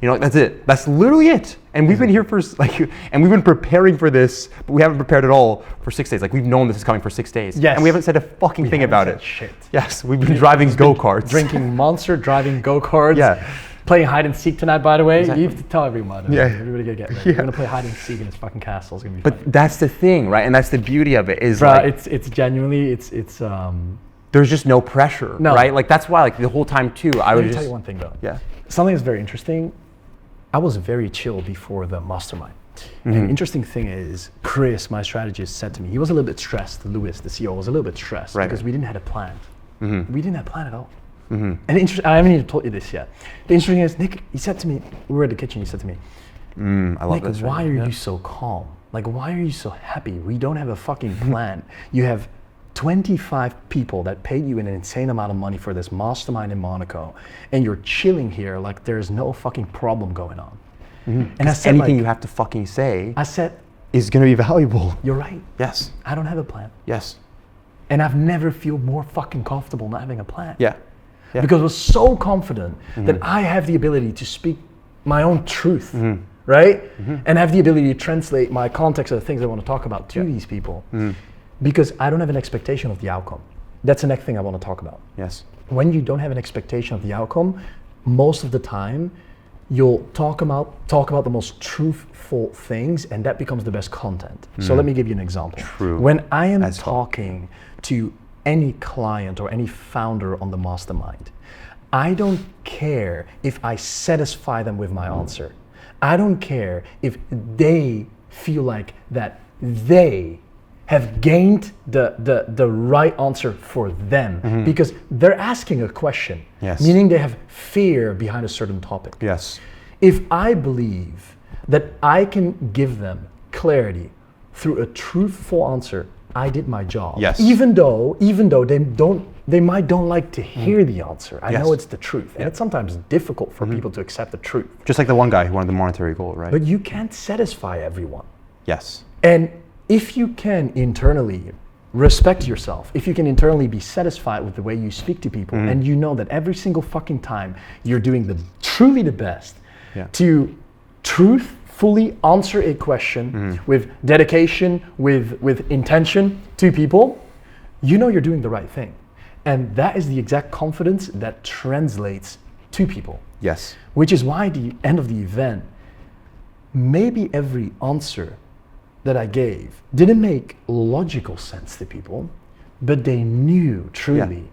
[SPEAKER 2] You know, like, that's it. That's literally it. And we've been here for like, and we've been preparing for this, but we haven't prepared at all for 6 days. Like, we've known this is coming for 6 days.
[SPEAKER 1] Yes.
[SPEAKER 2] And we haven't said a fucking thing about it.
[SPEAKER 1] Shit.
[SPEAKER 2] Yes, we've been driving go-karts.
[SPEAKER 1] Drinking Monster, driving go-karts.
[SPEAKER 2] Yeah.
[SPEAKER 1] Playing hide and seek tonight, by the way.
[SPEAKER 2] Exactly.
[SPEAKER 1] You have to tell everyone.
[SPEAKER 2] Yeah.
[SPEAKER 1] Everybody gotta get ready.
[SPEAKER 2] Yeah.
[SPEAKER 1] We're gonna play hide and seek in this fucking castle. It's gonna be
[SPEAKER 2] But
[SPEAKER 1] fun.
[SPEAKER 2] that's the thing, right? And that's the beauty of it is
[SPEAKER 1] Bro,
[SPEAKER 2] like,
[SPEAKER 1] it's genuinely,
[SPEAKER 2] there's just no pressure,
[SPEAKER 1] No.
[SPEAKER 2] right? Like, that's why, like, the whole time too, I
[SPEAKER 1] let
[SPEAKER 2] would
[SPEAKER 1] me
[SPEAKER 2] just,
[SPEAKER 1] tell you one thing though.
[SPEAKER 2] yeah.
[SPEAKER 1] Something that's very interesting. I was very chill before the mastermind.
[SPEAKER 2] Mm-hmm.
[SPEAKER 1] And interesting thing is, Chris, my strategist, said to me, he was a little bit stressed. Lewis, the CEO, was a little bit stressed
[SPEAKER 2] Right.
[SPEAKER 1] because we didn't have a plan.
[SPEAKER 2] Mm-hmm.
[SPEAKER 1] We didn't have a plan at all.
[SPEAKER 2] Mm-hmm.
[SPEAKER 1] And I haven't even told you this yet. The interesting is, Nick, he said to me, we were at the kitchen, he said to me,
[SPEAKER 2] I love
[SPEAKER 1] Nick,
[SPEAKER 2] this.
[SPEAKER 1] why
[SPEAKER 2] right?
[SPEAKER 1] are
[SPEAKER 2] Yeah.
[SPEAKER 1] you so calm? Like, why are you so happy? We don't have a fucking plan. You have 25 people that paid you an insane amount of money for this mastermind in Monaco, and you're chilling here like there's no fucking problem going on.
[SPEAKER 2] Mm-hmm.
[SPEAKER 1] And I said,
[SPEAKER 2] Anything
[SPEAKER 1] like,
[SPEAKER 2] you have to fucking say
[SPEAKER 1] I said,
[SPEAKER 2] is going to be valuable.
[SPEAKER 1] you're right.
[SPEAKER 2] Yes.
[SPEAKER 1] I don't have a plan.
[SPEAKER 2] Yes.
[SPEAKER 1] And I've never feel more fucking comfortable not having a plan.
[SPEAKER 2] Yeah. Yeah.
[SPEAKER 1] Because I was so confident that I have the ability to speak my own truth, right? And have the ability to translate my context of the things I want to talk about to these people. Because I don't have an expectation of the outcome. That's the next thing I want to talk about.
[SPEAKER 2] Yes.
[SPEAKER 1] When you don't have an expectation of the outcome, most of the time, you'll talk about the most truthful things, and that becomes the best content. So let me give you an example.
[SPEAKER 2] True.
[SPEAKER 1] When I am
[SPEAKER 2] As
[SPEAKER 1] talking to any client or any founder on the mastermind, I don't care if I satisfy them with my answer. I don't care if they feel like that they have gained the right answer for them, because they're asking a question,
[SPEAKER 2] Yes.
[SPEAKER 1] meaning they have fear behind a certain topic.
[SPEAKER 2] Yes.
[SPEAKER 1] If I believe that I can give them clarity through a truthful answer, I did my job.
[SPEAKER 2] Yes.
[SPEAKER 1] Even though they might don't like to hear the answer. I
[SPEAKER 2] Yes.
[SPEAKER 1] know it's the truth, and it's sometimes difficult for people to accept the truth.
[SPEAKER 2] Just like the one guy who wanted the monetary goal, right?
[SPEAKER 1] But you can't satisfy everyone.
[SPEAKER 2] Yes.
[SPEAKER 1] And if you can internally respect yourself, if you can internally be satisfied with the way you speak to people, and you know that every single fucking time you're doing truly the best to truthfully answer a question with dedication, with intention to people, you know you're doing the right thing. And that is the exact confidence that translates to people.
[SPEAKER 2] Yes.
[SPEAKER 1] Which is why at the end of the event, maybe every answer that I gave didn't make logical sense to people, but they knew truly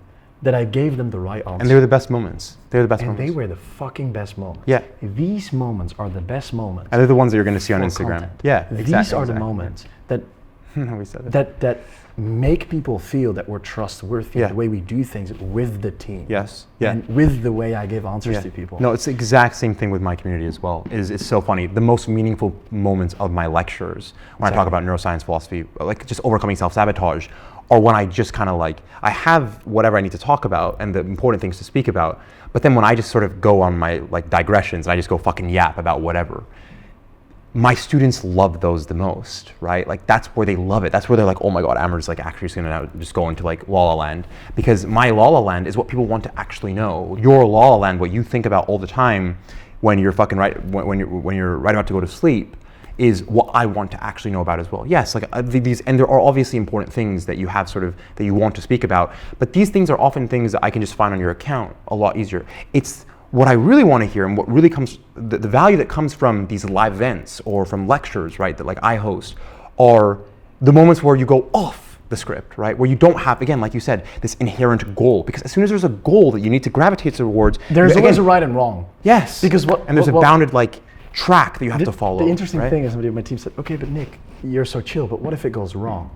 [SPEAKER 1] that I gave them the right answer.
[SPEAKER 2] And they were the best moments. They were the best
[SPEAKER 1] And
[SPEAKER 2] moments.
[SPEAKER 1] they were the fucking best moments.
[SPEAKER 2] Yeah.
[SPEAKER 1] These moments are the best moments.
[SPEAKER 2] And they're the ones that you're going to see on
[SPEAKER 1] for
[SPEAKER 2] Instagram.
[SPEAKER 1] content.
[SPEAKER 2] Yeah.
[SPEAKER 1] These
[SPEAKER 2] Exactly.
[SPEAKER 1] are the moments that
[SPEAKER 2] We said it.
[SPEAKER 1] that make people feel that we're trustworthy
[SPEAKER 2] Yeah.
[SPEAKER 1] the way we do things with the team.
[SPEAKER 2] Yes. Yeah.
[SPEAKER 1] And with the way I give answers
[SPEAKER 2] Yeah.
[SPEAKER 1] to people.
[SPEAKER 2] No, it's the exact same thing with my community as well. It's so funny. The most meaningful moments of my lectures, when I talk about neuroscience, philosophy, like just overcoming self-sabotage, or when I just kind of like, I have whatever I need to talk about and the important things to speak about, but then when I just sort of go on my like digressions and I just go fucking yap about whatever, my students love those the most, right? Like that's where they love it. That's where they're like, oh my God, Aamer's like actually just gonna just go into like La La Land, because my La La Land is what people want to actually know. Your La La Land, what you think about all the time when you're fucking right, when you're right about to go to sleep, is what I want to actually know about as well. Yes, like these, and there are obviously important things that you have sort of, that you want to speak about, but these things are often things that I can just find on your account a lot easier. It's what I really want to hear, and what really comes, the value that comes from these live events or from lectures, right, that like I host, are the moments where you go off the script, right, where you don't have, again, like you said, this inherent goal, because as soon as there's a goal that you need to gravitate towards,
[SPEAKER 1] There's always a right and wrong.
[SPEAKER 2] Yes.
[SPEAKER 1] Because
[SPEAKER 2] and there's a bounded like track that you have to follow.
[SPEAKER 1] The interesting
[SPEAKER 2] right?
[SPEAKER 1] thing is, somebody on my team said, okay, but Nick, you're so chill, but what if it goes wrong?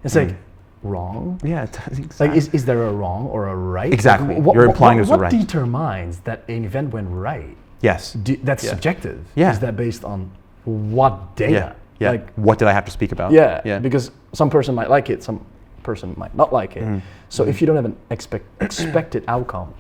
[SPEAKER 1] It's like, wrong?
[SPEAKER 2] Yeah, exactly.
[SPEAKER 1] Like, is there a wrong or a right?
[SPEAKER 2] Exactly.
[SPEAKER 1] Like,
[SPEAKER 2] You're implying there's a right.
[SPEAKER 1] What determines that an event went right?
[SPEAKER 2] Yes.
[SPEAKER 1] That's subjective.
[SPEAKER 2] Yeah.
[SPEAKER 1] Is that based on what data?
[SPEAKER 2] Yeah. Yeah.
[SPEAKER 1] Like,
[SPEAKER 2] what did I have to speak about?
[SPEAKER 1] yeah.
[SPEAKER 2] Yeah.
[SPEAKER 1] Because some person might like it, some person might not like it. So if you don't have an expected outcome,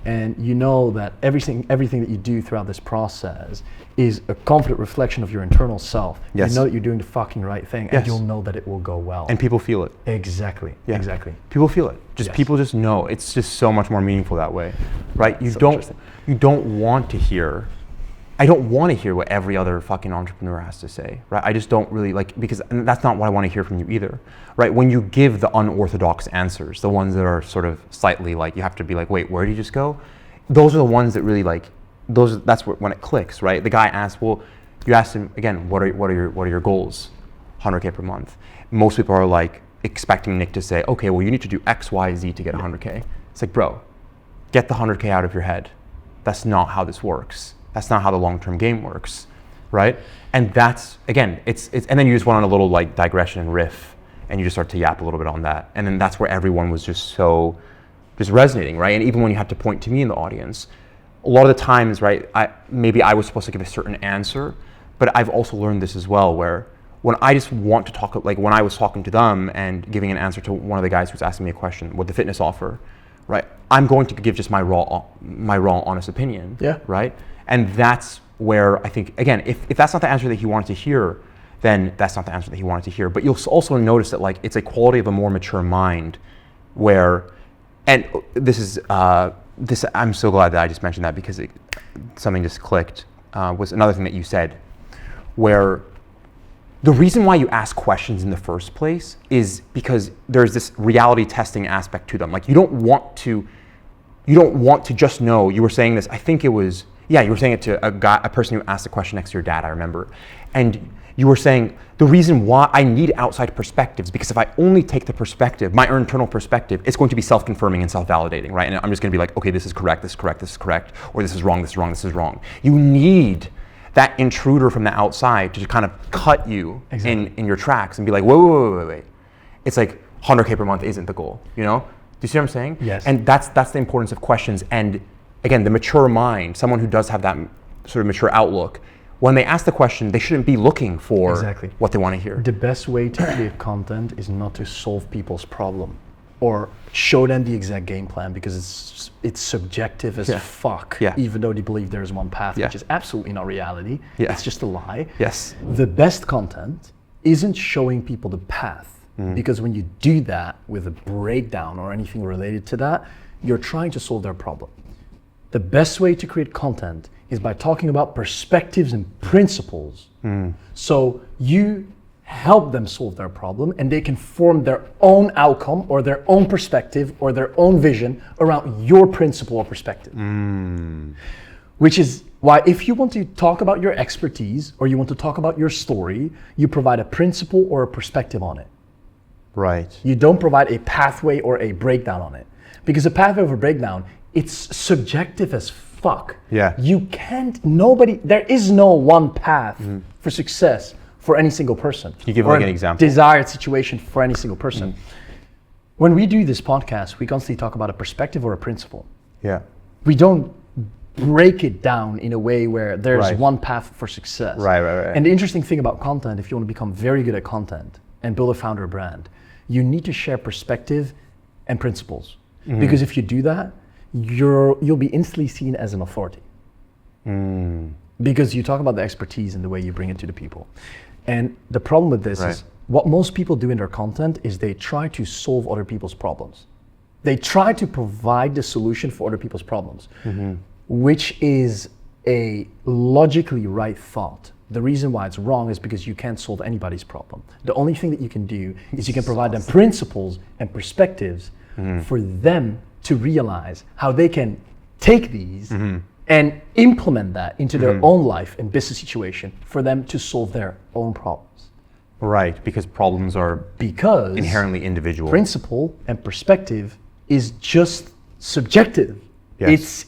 [SPEAKER 1] and you know that everything that you do throughout this process is a confident reflection of your internal self.
[SPEAKER 2] Yes.
[SPEAKER 1] You know that you're doing the fucking right thing,
[SPEAKER 2] Yes.
[SPEAKER 1] and you'll know that it will go well.
[SPEAKER 2] And people feel it.
[SPEAKER 1] Exactly.
[SPEAKER 2] Yeah.
[SPEAKER 1] Exactly.
[SPEAKER 2] People feel it.
[SPEAKER 1] Yes.
[SPEAKER 2] People just know. It's just so much more meaningful that way, right? You
[SPEAKER 1] So
[SPEAKER 2] don't
[SPEAKER 1] interesting.
[SPEAKER 2] want to hear. I don't want to hear what every other fucking entrepreneur has to say, right? I just don't really like, because and that's not what I want to hear from you either, right? When you give the unorthodox answers, the ones that are sort of slightly like, you have to be like, wait, where did you just go? Those are the ones that really like, that's when it clicks, right? The guy asked, well, you asked him again, what are your goals? 100K per month. Most people are like expecting Nick to say, okay, well, you need to do X, Y, Z to get 100K. It's like, bro, get the 100K out of your head. That's not how this works. That's not how the long-term game works, right? And that's, again, it's and then you just went on a little like digression and riff, and you just start to yap a little bit on that. And then that's where everyone was just resonating, right? And even when you had to point to me in the audience, a lot of the times, right, maybe I was supposed to give a certain answer, but I've also learned this as well, where when I just want to talk, like when I was talking to them and giving an answer to one of the guys who was asking me a question, what the fitness offer, right? I'm going to give just my raw, honest opinion,
[SPEAKER 1] Yeah.
[SPEAKER 2] right? And that's where I think, again, if that's not the answer that he wanted to hear, then that's not the answer that he wanted to hear. But you'll also notice that like it's a quality of a more mature mind where, and this is, I'm so glad that I just mentioned that, because something just clicked, was another thing that you said, where the reason why you ask questions in the first place is because there's this reality testing aspect to them. Like you don't want to just know. You were saying this, I think it was, you were saying it to a person who asked a question next to your dad, I remember. And you were saying the reason why I need outside perspectives, because if I only take the perspective, my internal perspective, it's going to be self-confirming and self-validating, right? And I'm just going to be like, okay, this is correct, this is correct, this is correct, or this is wrong, this is wrong, this is wrong. You need that intruder from the outside to kind of cut you in your tracks and be like, wait. It's like 100K per month isn't the goal, you know? Do you see what I'm saying?
[SPEAKER 1] Yes.
[SPEAKER 2] And that's the importance of questions. And again, the mature mind, someone who does have that sort of mature outlook, when they ask the question, they shouldn't be looking for what they want to hear.
[SPEAKER 1] The best way to create content is not to solve people's problem or show them the exact game plan, because it's subjective as fuck, even though they believe there's one path, which is absolutely not reality. It's just a lie.
[SPEAKER 2] Yes.
[SPEAKER 1] The best content isn't showing people the path, because when you do that with a breakdown or anything related to that, you're trying to solve their problem. The best way to create content is by talking about perspectives and principles. So you help them solve their problem, and they can form their own outcome or their own perspective or their own vision around your principle or perspective. Which is why if you want to talk about your expertise or you want to talk about your story, you provide a principle or a perspective on it.
[SPEAKER 2] Right.
[SPEAKER 1] You don't provide a pathway or a breakdown on it. Because a pathway or a breakdown, it's subjective as fuck.
[SPEAKER 2] Yeah.
[SPEAKER 1] You can't, there is no one path for success for any single person.
[SPEAKER 2] Can you give like an example?
[SPEAKER 1] Desired situation for any single person. When we do this podcast, we constantly talk about a perspective or a principle.
[SPEAKER 2] Yeah.
[SPEAKER 1] We don't break it down in a way where there's one path for success.
[SPEAKER 2] Right.
[SPEAKER 1] And the interesting thing about content, if you want to become very good at content and build a founder brand, you need to share perspective and principles. Because if you do that, you'll be instantly seen as an authority. Because you talk about the expertise and the way you bring it to the people. And the problem with this is what most people do in their content is they try to solve other people's problems. They try to provide the solution for other people's problems, which is a logically right thought. The reason why it's wrong is because you can't solve anybody's problem. The only thing that you can do is you can provide them principles and perspectives for them to realize how they can take these and implement that into their own life and business situation for them to solve their own problems.
[SPEAKER 2] Right, because problems are inherently individual.
[SPEAKER 1] Principle and perspective is just subjective.
[SPEAKER 2] Yes.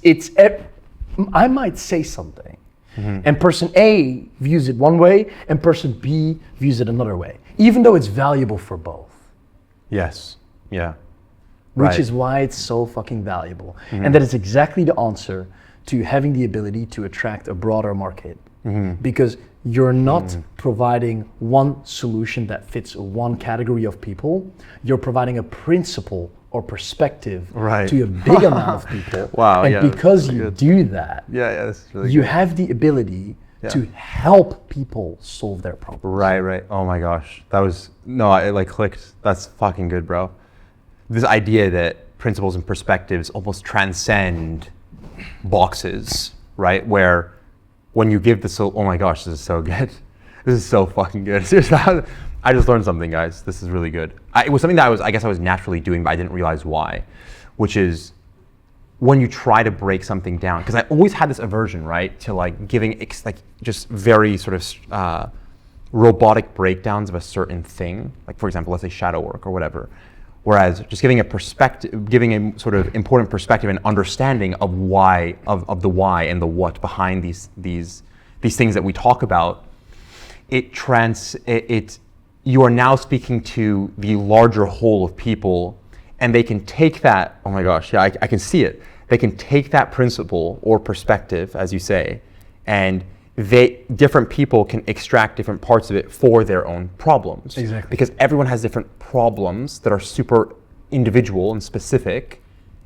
[SPEAKER 1] I might say something, and person A views it one way, and person B views it another way, even though it's valuable for both.
[SPEAKER 2] Yes, yeah.
[SPEAKER 1] Which is why it's so fucking valuable. And that is exactly the answer to having the ability to attract a broader market. Because you're not providing one solution that fits one category of people, you're providing a principle or perspective
[SPEAKER 2] Right.
[SPEAKER 1] to a big amount of people.
[SPEAKER 2] Wow,
[SPEAKER 1] And
[SPEAKER 2] yeah,
[SPEAKER 1] because
[SPEAKER 2] that's
[SPEAKER 1] you
[SPEAKER 2] good.
[SPEAKER 1] do that,
[SPEAKER 2] Yeah, this is really
[SPEAKER 1] you
[SPEAKER 2] good.
[SPEAKER 1] have the ability
[SPEAKER 2] Yeah.
[SPEAKER 1] to help people solve their problems.
[SPEAKER 2] Right. Oh my gosh. That was, no, it like clicked. That's fucking good, bro. This idea that principles and perspectives almost transcend boxes, right? Where when you give the, oh my gosh, this is so good. This is so fucking good. Seriously, I just learned something, guys. This is really good. It was something that I guess I was naturally doing, but I didn't realize why, which is when you try to break something down, because I always had this aversion, right, to like giving like just very sort of robotic breakdowns of a certain thing, like for example, let's say shadow work or whatever. Whereas just giving a perspective, giving a sort of important perspective and understanding of why, of the why and the what behind these things that we talk about, you are now speaking to the larger whole of people, and they can take that, oh my gosh, yeah, I can see it. They can take that principle or perspective, as you say, and different people can extract different parts of it for their own problems.
[SPEAKER 1] Exactly.
[SPEAKER 2] Because everyone has different problems that are super individual and specific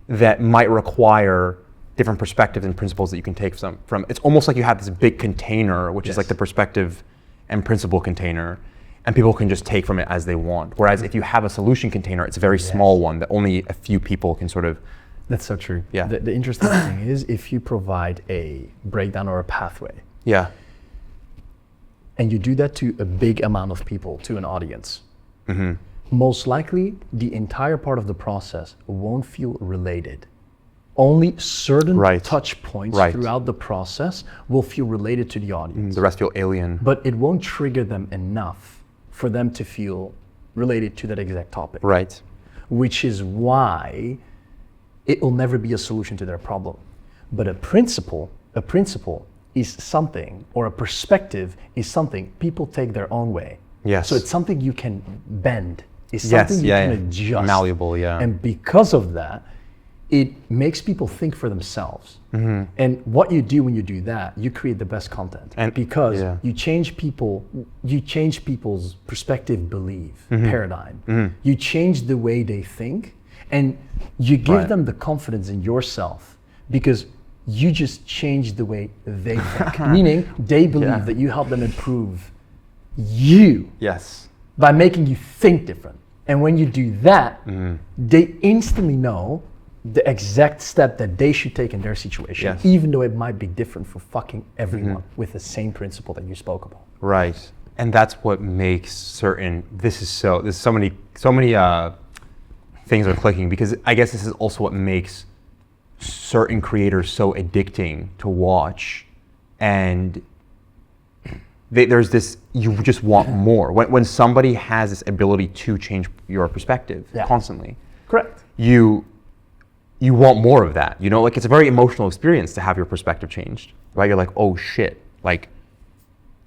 [SPEAKER 2] that might require different perspectives and principles that you can take from. It's almost like you have this big container, which is like the perspective and principle container, and people can just take from it as they want. Whereas if you have a solution container, it's a very small one that only a few people can sort of.
[SPEAKER 1] That's so true.
[SPEAKER 2] Yeah.
[SPEAKER 1] The interesting thing is if you provide a breakdown or a pathway,
[SPEAKER 2] Yeah.
[SPEAKER 1] and you do that to a big amount of people, to an audience, most likely the entire part of the process won't feel related. Only certain touch points throughout the process will feel related to the audience.
[SPEAKER 2] The rest feel alien.
[SPEAKER 1] But it won't trigger them enough for them to feel related to that exact topic.
[SPEAKER 2] Right.
[SPEAKER 1] Which is why it will never be a solution to their problem. But a principle is something, or a perspective is something people take their own way.
[SPEAKER 2] Yes.
[SPEAKER 1] So it's something you can bend. It's something you can adjust.
[SPEAKER 2] Malleable, yeah.
[SPEAKER 1] And because of that, it makes people think for themselves. And what you do when you do that, you create the best content.
[SPEAKER 2] And
[SPEAKER 1] because you change people's perspective, belief, paradigm. You change the way they think, and you give them the confidence in yourself because you just change the way they think. Meaning they believe that you help them improve you by making you think different. And when you do that, they instantly know the exact step that they should take in their situation, even though it might be different for fucking everyone with the same principle that you spoke about.
[SPEAKER 2] Right. And that's what makes certain, there's so many things are clicking, because I guess this is also what makes certain creators so addicting to watch. And there's this, you just want more. When somebody has this ability to change your perspective constantly.
[SPEAKER 1] Correct.
[SPEAKER 2] You want more of that, you know, like it's a very emotional experience to have your perspective changed, right? You're like, oh shit, like,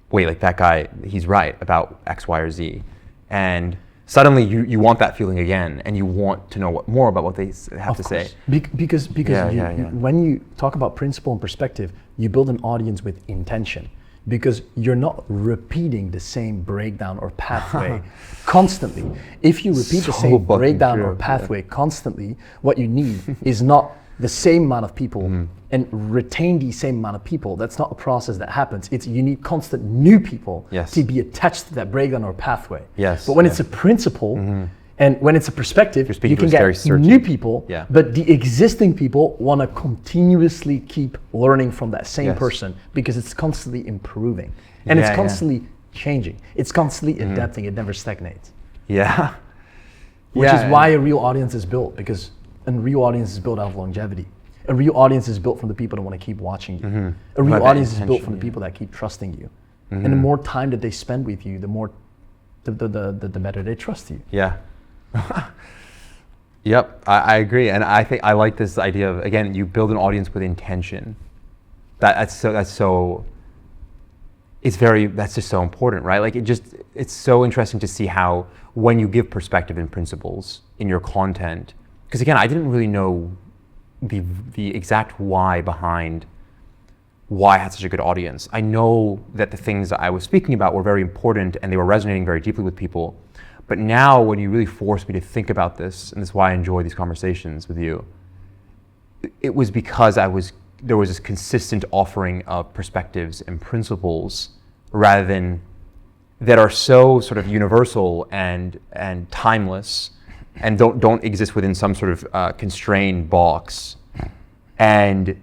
[SPEAKER 2] wait, like that guy, he's right about X, Y, or Z. And suddenly you want that feeling again, and you want to know more about what they have to say.
[SPEAKER 1] Because when you talk about principle and perspective, you build an audience with intention. Because you're not repeating the same breakdown or pathway constantly. If you repeat the same breakdown or pathway constantly, what you need is not the same amount of people and retain the same amount of people. That's not a process that happens. It's you need constant new people to be attached to that breakdown or pathway. But when it's a principle, and when it's a perspective, you can get new people, but the existing people want to continuously keep learning from that same person because it's constantly improving. And it's constantly changing. It's constantly adapting. It never stagnates. Which is why a real audience is built, because a real audience is built out of longevity. A real audience is built from the people that want to keep watching you. A real audience is built from the people that keep trusting you. And the more time that they spend with you, the more, the better they trust you.
[SPEAKER 2] Yep, I agree, and I think I like this idea of, again, you build an audience with intention. That's just so important, right? Like it's so interesting to see how when you give perspective and principles in your content, because again, I didn't really know the exact why behind why I had such a good audience. I know that the things that I was speaking about were very important and they were resonating very deeply with people. But now when you really force me to think about this, and this is why I enjoy these conversations with you, it was because there was this consistent offering of perspectives and principles rather than that are so sort of universal and timeless and don't exist within some sort of constrained box. And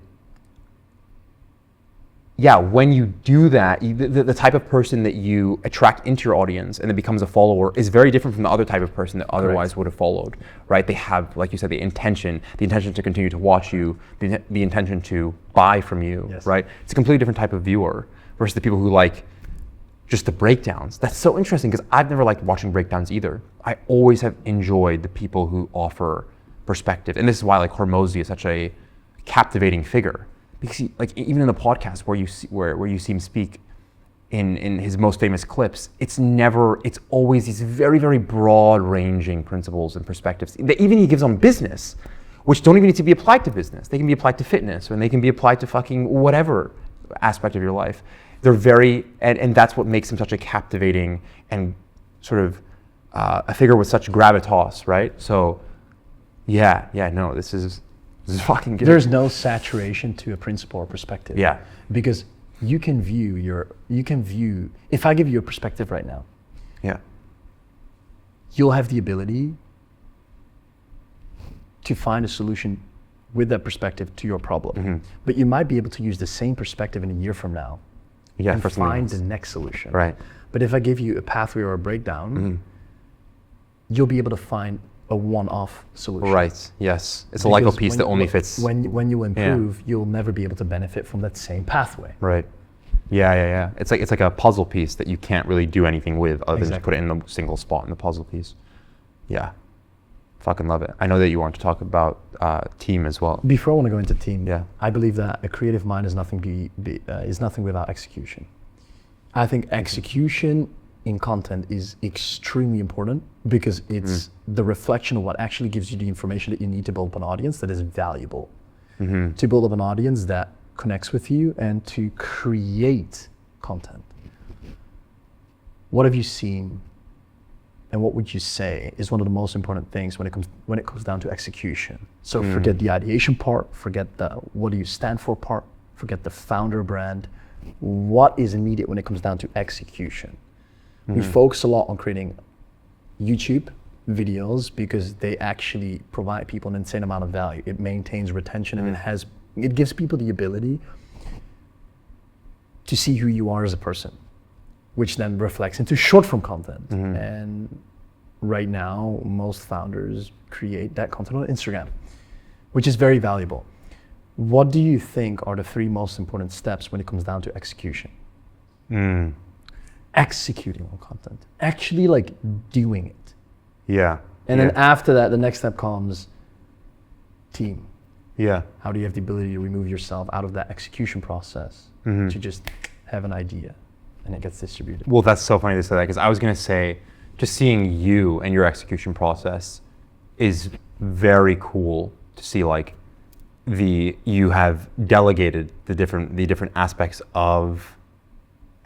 [SPEAKER 2] yeah, when you do that, the type of person that you attract into your audience and that becomes a follower is very different from the other type of person that otherwise would have followed, right? They have, like you said, the intention to continue to watch you, the intention to buy from you,
[SPEAKER 1] Yes.
[SPEAKER 2] right? It's a completely different type of viewer versus the people who like just the breakdowns. That's so interesting because I've never liked watching breakdowns either. I always have enjoyed the people who offer perspective. And this is why like Hormozy is such a captivating figure. Because like even in the podcast where you see him speak in his most famous clips, it's always these very, very broad ranging principles and perspectives that even he gives on business, which don't even need to be applied to business. They can be applied to fitness, or they can be applied to fucking whatever aspect of your life. They're very, and that's what makes him such a captivating and sort of a figure with such gravitas, right? So no, this is fucking good.
[SPEAKER 1] There's no saturation to a principle or perspective.
[SPEAKER 2] Yeah.
[SPEAKER 1] Because you can view, if I give you a perspective right now,
[SPEAKER 2] Yeah.
[SPEAKER 1] you'll have the ability to find a solution with that perspective to your problem.
[SPEAKER 2] Mm-hmm.
[SPEAKER 1] But you might be able to use the same perspective in a year from now
[SPEAKER 2] Yeah,
[SPEAKER 1] and
[SPEAKER 2] for something
[SPEAKER 1] find
[SPEAKER 2] else.
[SPEAKER 1] the next solution.
[SPEAKER 2] Right.
[SPEAKER 1] But if I give you a pathway or a breakdown, you'll be able to find a one-off solution.
[SPEAKER 2] Right. Yes. It's a Lego
[SPEAKER 1] Because
[SPEAKER 2] piece that only fits.
[SPEAKER 1] When you improve, you'll never be able to benefit from that same pathway.
[SPEAKER 2] Right. Yeah. It's like a puzzle piece that you can't really do anything with other than just put it in a single spot in the puzzle piece. Yeah. Fucking love it. I know that you want to talk about team as well.
[SPEAKER 1] Before I want to go into team,
[SPEAKER 2] Yeah.
[SPEAKER 1] I believe that a creative mind is nothing is nothing without execution. I think execution in content is extremely important because it's the reflection of what actually gives you the information that you need to build up an audience that is valuable. To build up an audience that connects with you and to create content. What have you seen and what would you say is one of the most important things when it comes down to execution? So forget the ideation part, forget the what do you stand for part, forget the founder brand. What is immediate when it comes down to execution? We focus a lot on creating YouTube videos because they actually provide people an insane amount of value. It maintains retention and it gives people the ability to see who you are as a person, which then reflects into short form content. And right now, most founders create that content on Instagram, which is very valuable. What do you think are the 3 most important steps when it comes down to execution? Executing on content, actually like doing it.
[SPEAKER 2] Yeah.
[SPEAKER 1] And then after that, the next step comes team.
[SPEAKER 2] Yeah.
[SPEAKER 1] How do you have the ability to remove yourself out of that execution process to just have an idea and it gets distributed?
[SPEAKER 2] Well, that's so funny to say that because I was going to say, just seeing you and your execution process is very cool to see. Like you have delegated the different aspects of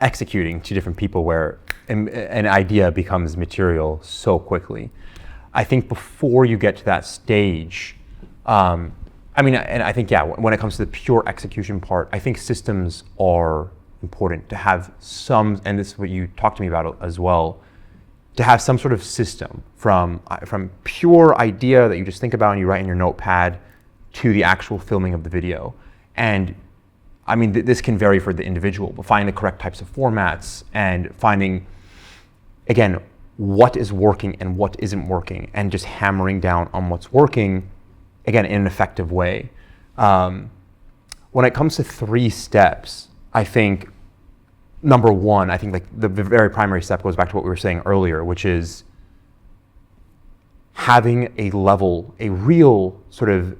[SPEAKER 2] executing to different people where an idea becomes material so quickly. I think before you get to that stage, and I think, when it comes to the pure execution part, I think systems are important to have some, and this is what you talked to me about as well, to have some sort of system from pure idea that you just think about and you write in your notepad to the actual filming of the video. And I mean, this can vary for the individual, but finding the correct types of formats and finding, again, what is working and what isn't working and just hammering down on what's working, again, in an effective way. When it comes to 3 steps, I think, number 1, I think like the very primary step goes back to what we were saying earlier, which is having a real sort of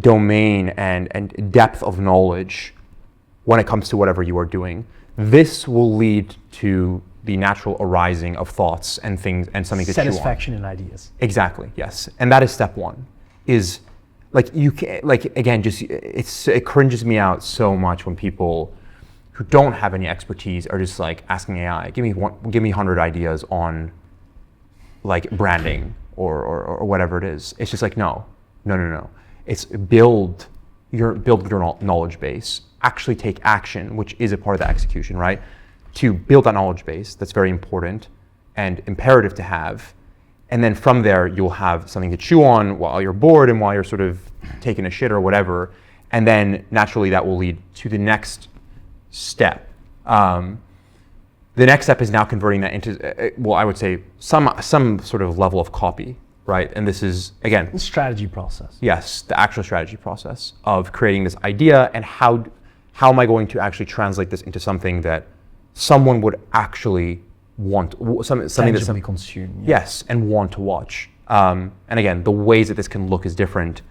[SPEAKER 2] domain and depth of knowledge when it comes to whatever you are doing. This will lead to the natural arising of thoughts and things and something to chew on.
[SPEAKER 1] Satisfaction in ideas.
[SPEAKER 2] Exactly, yes. And that is step 1. Is like you can, like, again, just it cringes me out so much when people who don't have any expertise are just like asking AI, give me 100 ideas on like branding or whatever it is. It's just like, no. It's build your knowledge base, actually take action, which is a part of the execution, right? To build that knowledge base, that's very important and imperative to have. And then from there, you'll have something to chew on while you're bored and while you're sort of taking a shit or whatever. And then naturally that will lead to the next step. The next step is now converting that into, well, I would say some sort of level of copy, right? And this is, again,
[SPEAKER 1] The strategy process.
[SPEAKER 2] yes, the actual strategy process of creating this idea and how am I going to actually translate this into something that someone would actually want, something
[SPEAKER 1] Tangibly consume. Yeah.
[SPEAKER 2] yes, and want to watch. And again, the ways that this can look is different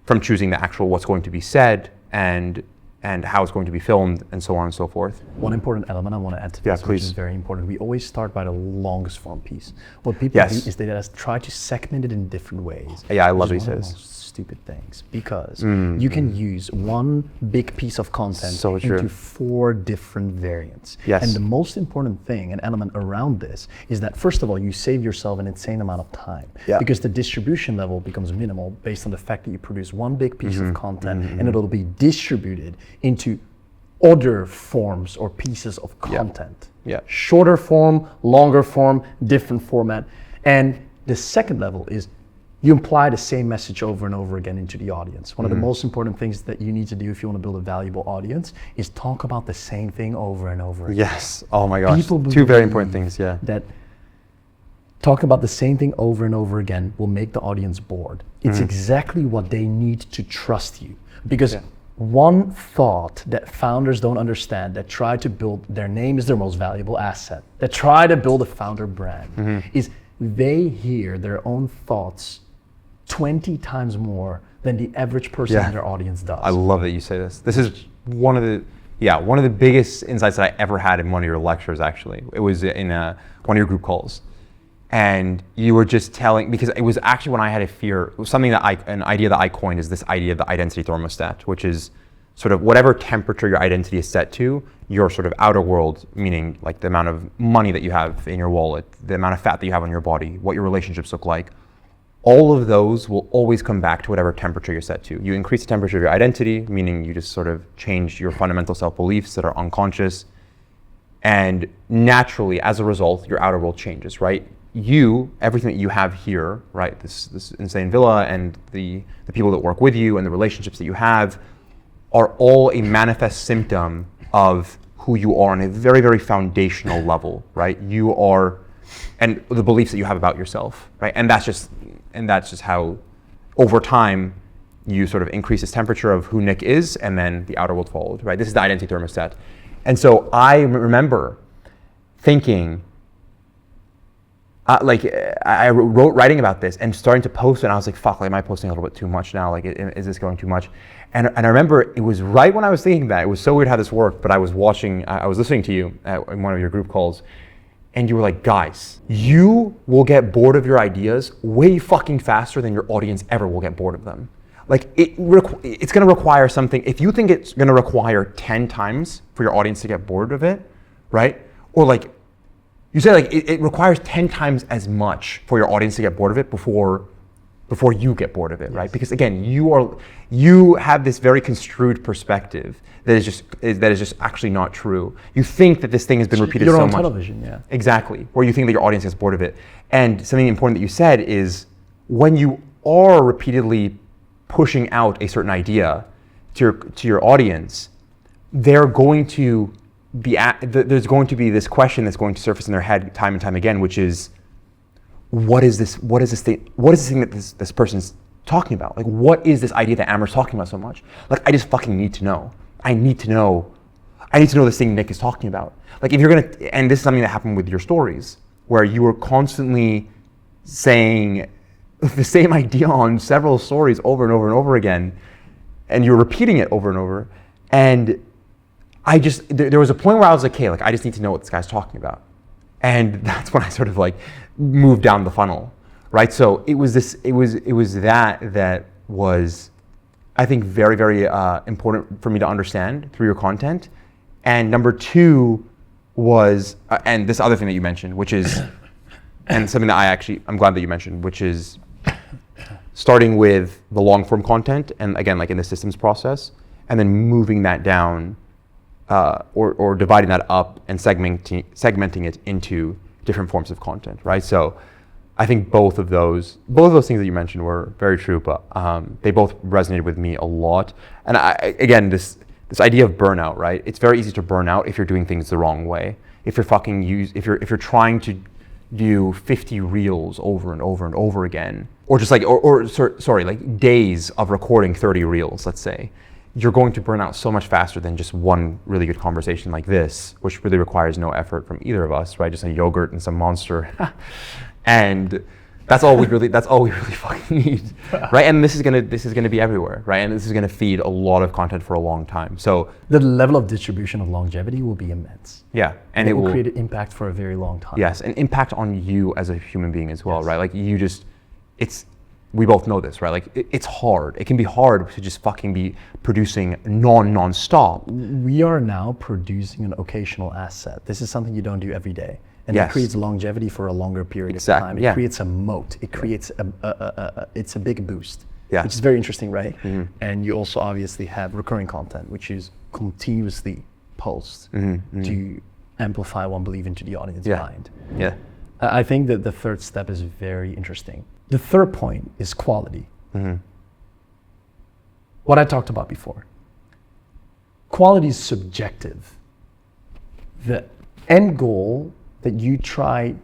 [SPEAKER 2] from choosing the actual what's going to be said and how it's going to be filmed and so on and so forth.
[SPEAKER 1] One important element I want to add to
[SPEAKER 2] Yeah,
[SPEAKER 1] this, which
[SPEAKER 2] please.
[SPEAKER 1] is very important. We always start by the longest form piece. What people
[SPEAKER 2] Yes.
[SPEAKER 1] do is they just try to segment it in different ways.
[SPEAKER 2] Yeah, I love
[SPEAKER 1] Which is
[SPEAKER 2] these
[SPEAKER 1] one of the
[SPEAKER 2] days.
[SPEAKER 1] most stupid things, because you can use one big piece of content
[SPEAKER 2] So true.
[SPEAKER 1] into 4 different variants.
[SPEAKER 2] Yes.
[SPEAKER 1] And the most important thing, an element around this, is that first of all, you save yourself an insane amount of time,
[SPEAKER 2] Yeah.
[SPEAKER 1] because the distribution level becomes minimal based on the fact that you produce one big piece of content and it'll be distributed into other forms or pieces of content.
[SPEAKER 2] Yeah.
[SPEAKER 1] Shorter form, longer form, different format. And the second level is you imply the same message over and over again into the audience. One of the most important things that you need to do if you want to build a valuable audience is talk about the same thing over and over again.
[SPEAKER 2] Yes, oh my gosh,
[SPEAKER 1] People
[SPEAKER 2] 2 very
[SPEAKER 1] believe
[SPEAKER 2] important things, yeah.
[SPEAKER 1] That talking about the same thing over and over again will make the audience bored. It's exactly what they need to trust you. Because one thought that founders don't understand, that try to build, their name is their most valuable asset, that try to build a founder brand, is they hear their own thoughts 20 times more than the average person in their audience does.
[SPEAKER 2] I love that you say this. This is one of the biggest insights that I ever had in one of your lectures, actually. It was in one of your group calls. And you were just telling, because it was actually when I had a fear, it was something that an idea that I coined is this idea of the identity thermostat, which is sort of whatever temperature your identity is set to, your sort of outer world, meaning like the amount of money that you have in your wallet, the amount of fat that you have on your body, what your relationships look like, all of those will always come back to whatever temperature you're set to. You increase the temperature of your identity, meaning you just sort of change your fundamental self-beliefs that are unconscious. And naturally, as a result, your outer world changes, right? Everything that you have here, right? This insane villa and the people that work with you and the relationships that you have are all a manifest symptom of who you are on a very, very foundational level, right? You are, and the beliefs that you have about yourself, right? And that's just how, over time, you sort of increase this temperature of who Nick is, and then the outer world followed, right? This is the identity thermostat. And so I remember thinking, I wrote writing about this and starting to post, and I was like, fuck, like, am I posting a little bit too much now? Like, is this going too much? And I remember it was right when I was thinking that. It was so weird how this worked, but I was listening to you in one of your group calls, and you were like, guys, you will get bored of your ideas way fucking faster than your audience ever will get bored of them. Like, it's gonna require something. If you think it's gonna require 10 times for your audience to get bored of it, right? Or like, you say like, it requires 10 times as much for your audience to get bored of it before you get bored of it, right? Because again, you have this very construed perspective that is just actually not true. You think that this thing has been repeated so much.
[SPEAKER 1] You're on television, yeah. Exactly.
[SPEAKER 2] Where you think that your audience gets bored of it. And something important that you said is, when you are repeatedly pushing out a certain idea to your audience, there's going to be this question that's going to surface in their head time and time again, which is, what is this thing that this person's talking about? Like, what is this idea that Aamer's talking about so much? Like, I just fucking need to know. I need to know this thing Nick is talking about. Like, if you're gonna, and this is something that happened with your stories, where you were constantly saying the same idea on several stories over and over and over again, and you're repeating it over and over. And there was a point where I was like, okay, like, I just need to know what this guy's talking about. And that's when I sort of like moved down the funnel, right? So it was that was, I think, very, very important for me to understand through your content. And number 2 was, and this other thing that you mentioned, which is and something that I'm glad that you mentioned, which is starting with the long form content, and again, like in the systems process, and then moving that down, or dividing that up and segmenting it into different forms of content, right? So I think both of those things that you mentioned were very true, but they both resonated with me a lot. And again, this idea of burnout, right? It's very easy to burn out if you're doing things the wrong way. If you're trying to do 50 reels over and over and over again, or just like, like days of recording 30 reels, let's say, you're going to burn out so much faster than just one really good conversation like this, which really requires no effort from either of us, right? Just a yogurt and some Monster. And that's all we really fucking need, right? And this is gonna be everywhere, right? And this is gonna feed a lot of content for a long time. So
[SPEAKER 1] the level of distribution of longevity will be immense.
[SPEAKER 2] Yeah, and
[SPEAKER 1] it will create an impact for a very long time.
[SPEAKER 2] Yes, an impact on you as a human being as well, right? Like we both know this, right? Like it's hard. It can be hard to just fucking be producing non-stop.
[SPEAKER 1] We are now producing an occasional asset. This is something you don't do every day. And it creates longevity for a longer period of time. It creates a moat. It creates it's a big boost, which is very interesting, right? Mm-hmm. And you also obviously have recurring content, which is continuously posts to amplify one belief into the audience mind.
[SPEAKER 2] Yeah.
[SPEAKER 1] I think that the third step is very interesting. The third point is quality. Mm-hmm. What I talked about before. Quality is subjective. The end goal that you try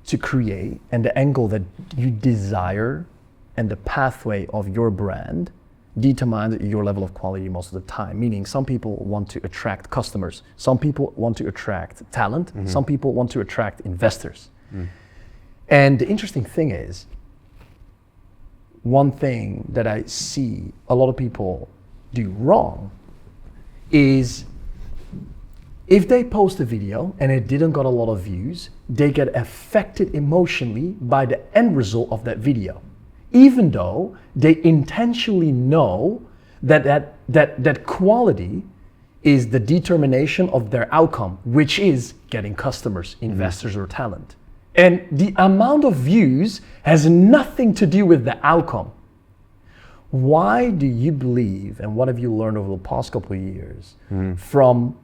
[SPEAKER 1] to create and the angle that you desire and the pathway of your brand determines your level of quality most of the time. Meaning some people want to attract customers, some people want to attract talent, some people want to attract investors. And the interesting thing is, one thing that I see a lot of people do wrong is if they post a video and it didn't got a lot of views, they get affected emotionally by the end result of that video, even though they intentionally know that quality is the determination of their outcome, which is getting customers, investors, or talent. And the amount of views has nothing to do with the outcome. Why do you believe, and what have you learned over the past couple of years from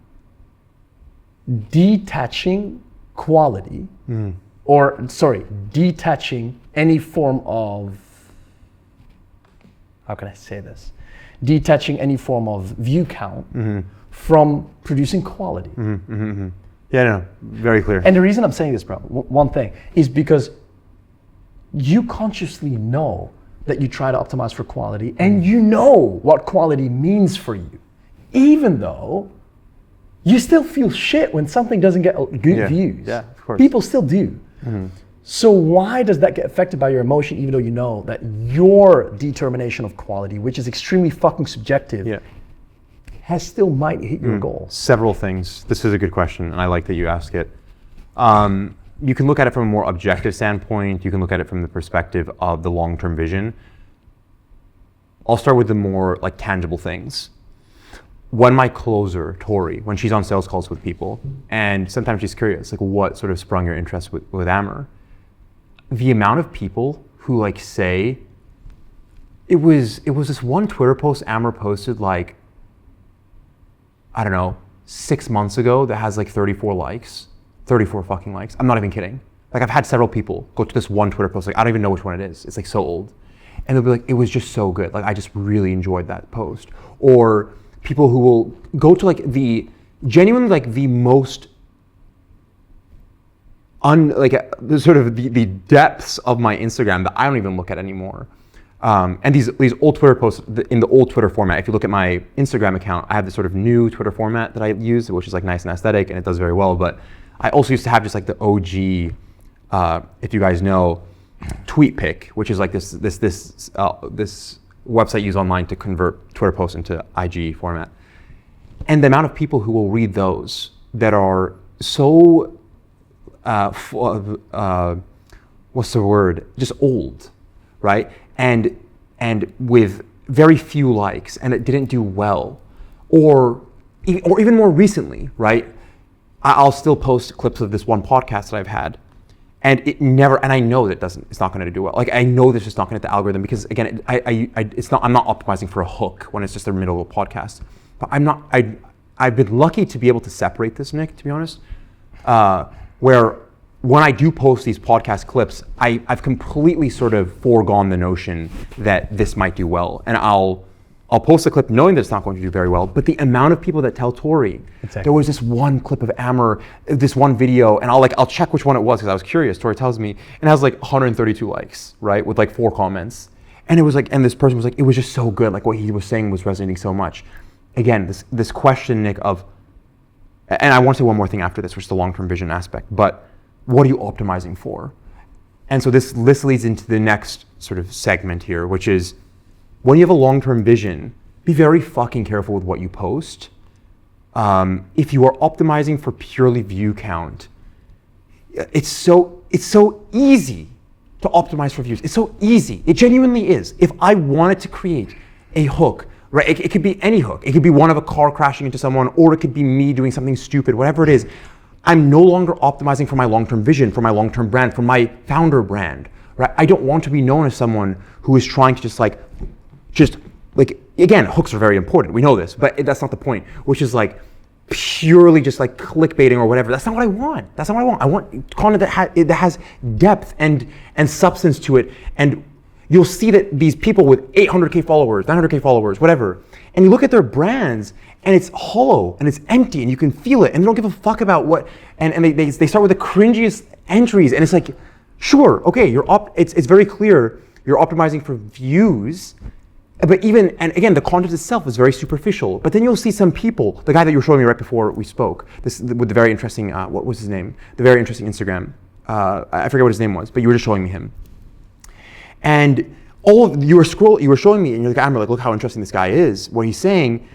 [SPEAKER 1] detaching quality, detaching any form of, how can I say this? Detaching any form of view count from producing quality.
[SPEAKER 2] Yeah, no, very clear.
[SPEAKER 1] And the reason I'm saying this, bro, one thing, is because you consciously know that you try to optimize for quality and you know what quality means for you, even though you still feel shit when something doesn't get good views.
[SPEAKER 2] Yeah, of course.
[SPEAKER 1] People still do. So why does that get affected by your emotion, even though you know that your determination of quality, which is extremely fucking subjective, still might hit your goal?
[SPEAKER 2] Several things. This is a good question, and I like that you ask it. You can look at it from a more objective standpoint. You can look at it from the perspective of the long-term vision. I'll start with the more like tangible things. When my closer, Tori, when she's on sales calls with people, and sometimes she's curious, like what sort of sprung your interest with Aamer, the amount of people who like say, it was this one Twitter post Aamer posted like, I don't know, 6 months ago that has like 34 fucking likes. I'm not even kidding. Like I've had several people go to this one Twitter post, like I don't even know which one it is. It's like so old. And they'll be like, it was just so good. Like I just really enjoyed that post. Or people who will go to like the most the depths of my Instagram that I don't even look at anymore. And these old Twitter posts in the old Twitter format. If you look at my Instagram account, I have this sort of new Twitter format that I use, which is like nice and aesthetic, and it does very well. But I also used to have just like the OG, if you guys know, TweetPic, which is like this website used online to convert Twitter posts into IG format. And the amount of people who will read those that are so, what's the word? Just old, right? And with very few likes, and it didn't do well, or even more recently, right? I'll still post clips of this one podcast that I've had, And it never, and I know that it's not going to do well. Like I know this is not going to hit the algorithm because again, I'm not optimizing for a hook when it's just the middle of a podcast. But I've been lucky to be able to separate this, Nick, to be honest, where when I do post these podcast clips, I've completely sort of foregone the notion that this might do well. And I'll post a clip knowing that it's not going to do very well, but the amount of people that tell Tori, there was this one clip of Aamer, this one video, and I'll check which one it was because I was curious. Tori tells me, and it has like 132 likes, right, with like 4 comments. And it was like, and this person was like, it was just so good. Like what he was saying was resonating so much. Again, this question, Nick, of, and I want to say one more thing after this, which is the long-term vision aspect, but what are you optimizing for? And so this leads into the next sort of segment here, which is, when you have a long-term vision, be very fucking careful with what you post. If you are optimizing for purely view count, it's so easy to optimize for views. It's so easy. It genuinely is. If I wanted to create a hook, right? It could be any hook. It could be one of a car crashing into someone, or it could be me doing something stupid, whatever it is. I'm no longer optimizing for my long-term vision, for my long-term brand, for my founder brand, right? I don't want to be known as someone who is trying to just again, hooks are very important. We know this, but that's not the point, which is like purely just like clickbaiting or whatever. That's not what I want. I want content that has depth and substance to it. And you'll see that these people with 800K followers, 900K followers, whatever, and you look at their brands and it's hollow and it's empty and you can feel it and they don't give a fuck about what, and they start with the cringiest entries and it's like, sure, okay, it's very clear you're optimizing for views. But and again, the content itself is very superficial. But then you'll see some people, the guy that you were showing me right before we spoke, with the very interesting, what was his name? The very interesting Instagram. I forget what his name was, but you were just showing me him. And you were showing me, and you're like, Aamer, look how interesting this guy is, what he's saying.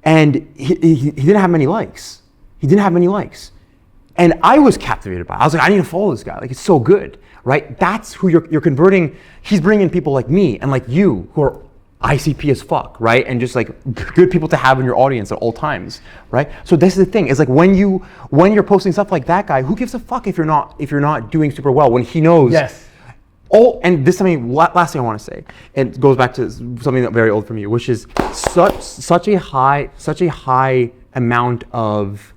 [SPEAKER 2] And he didn't have many likes. And I was captivated by it. I was like, I need to follow this guy. Like, it's so good, right? That's who you're converting. He's bringing people like me and like you who are ICP as fuck, right? And just like good people to have in your audience at all times, right? So this is the thing. It's like when you're posting stuff like that guy, who gives a fuck if you're not doing super well when he knows.
[SPEAKER 1] Yes.
[SPEAKER 2] And this last thing I want to say, and it goes back to something that's very old for me, which is such a high amount of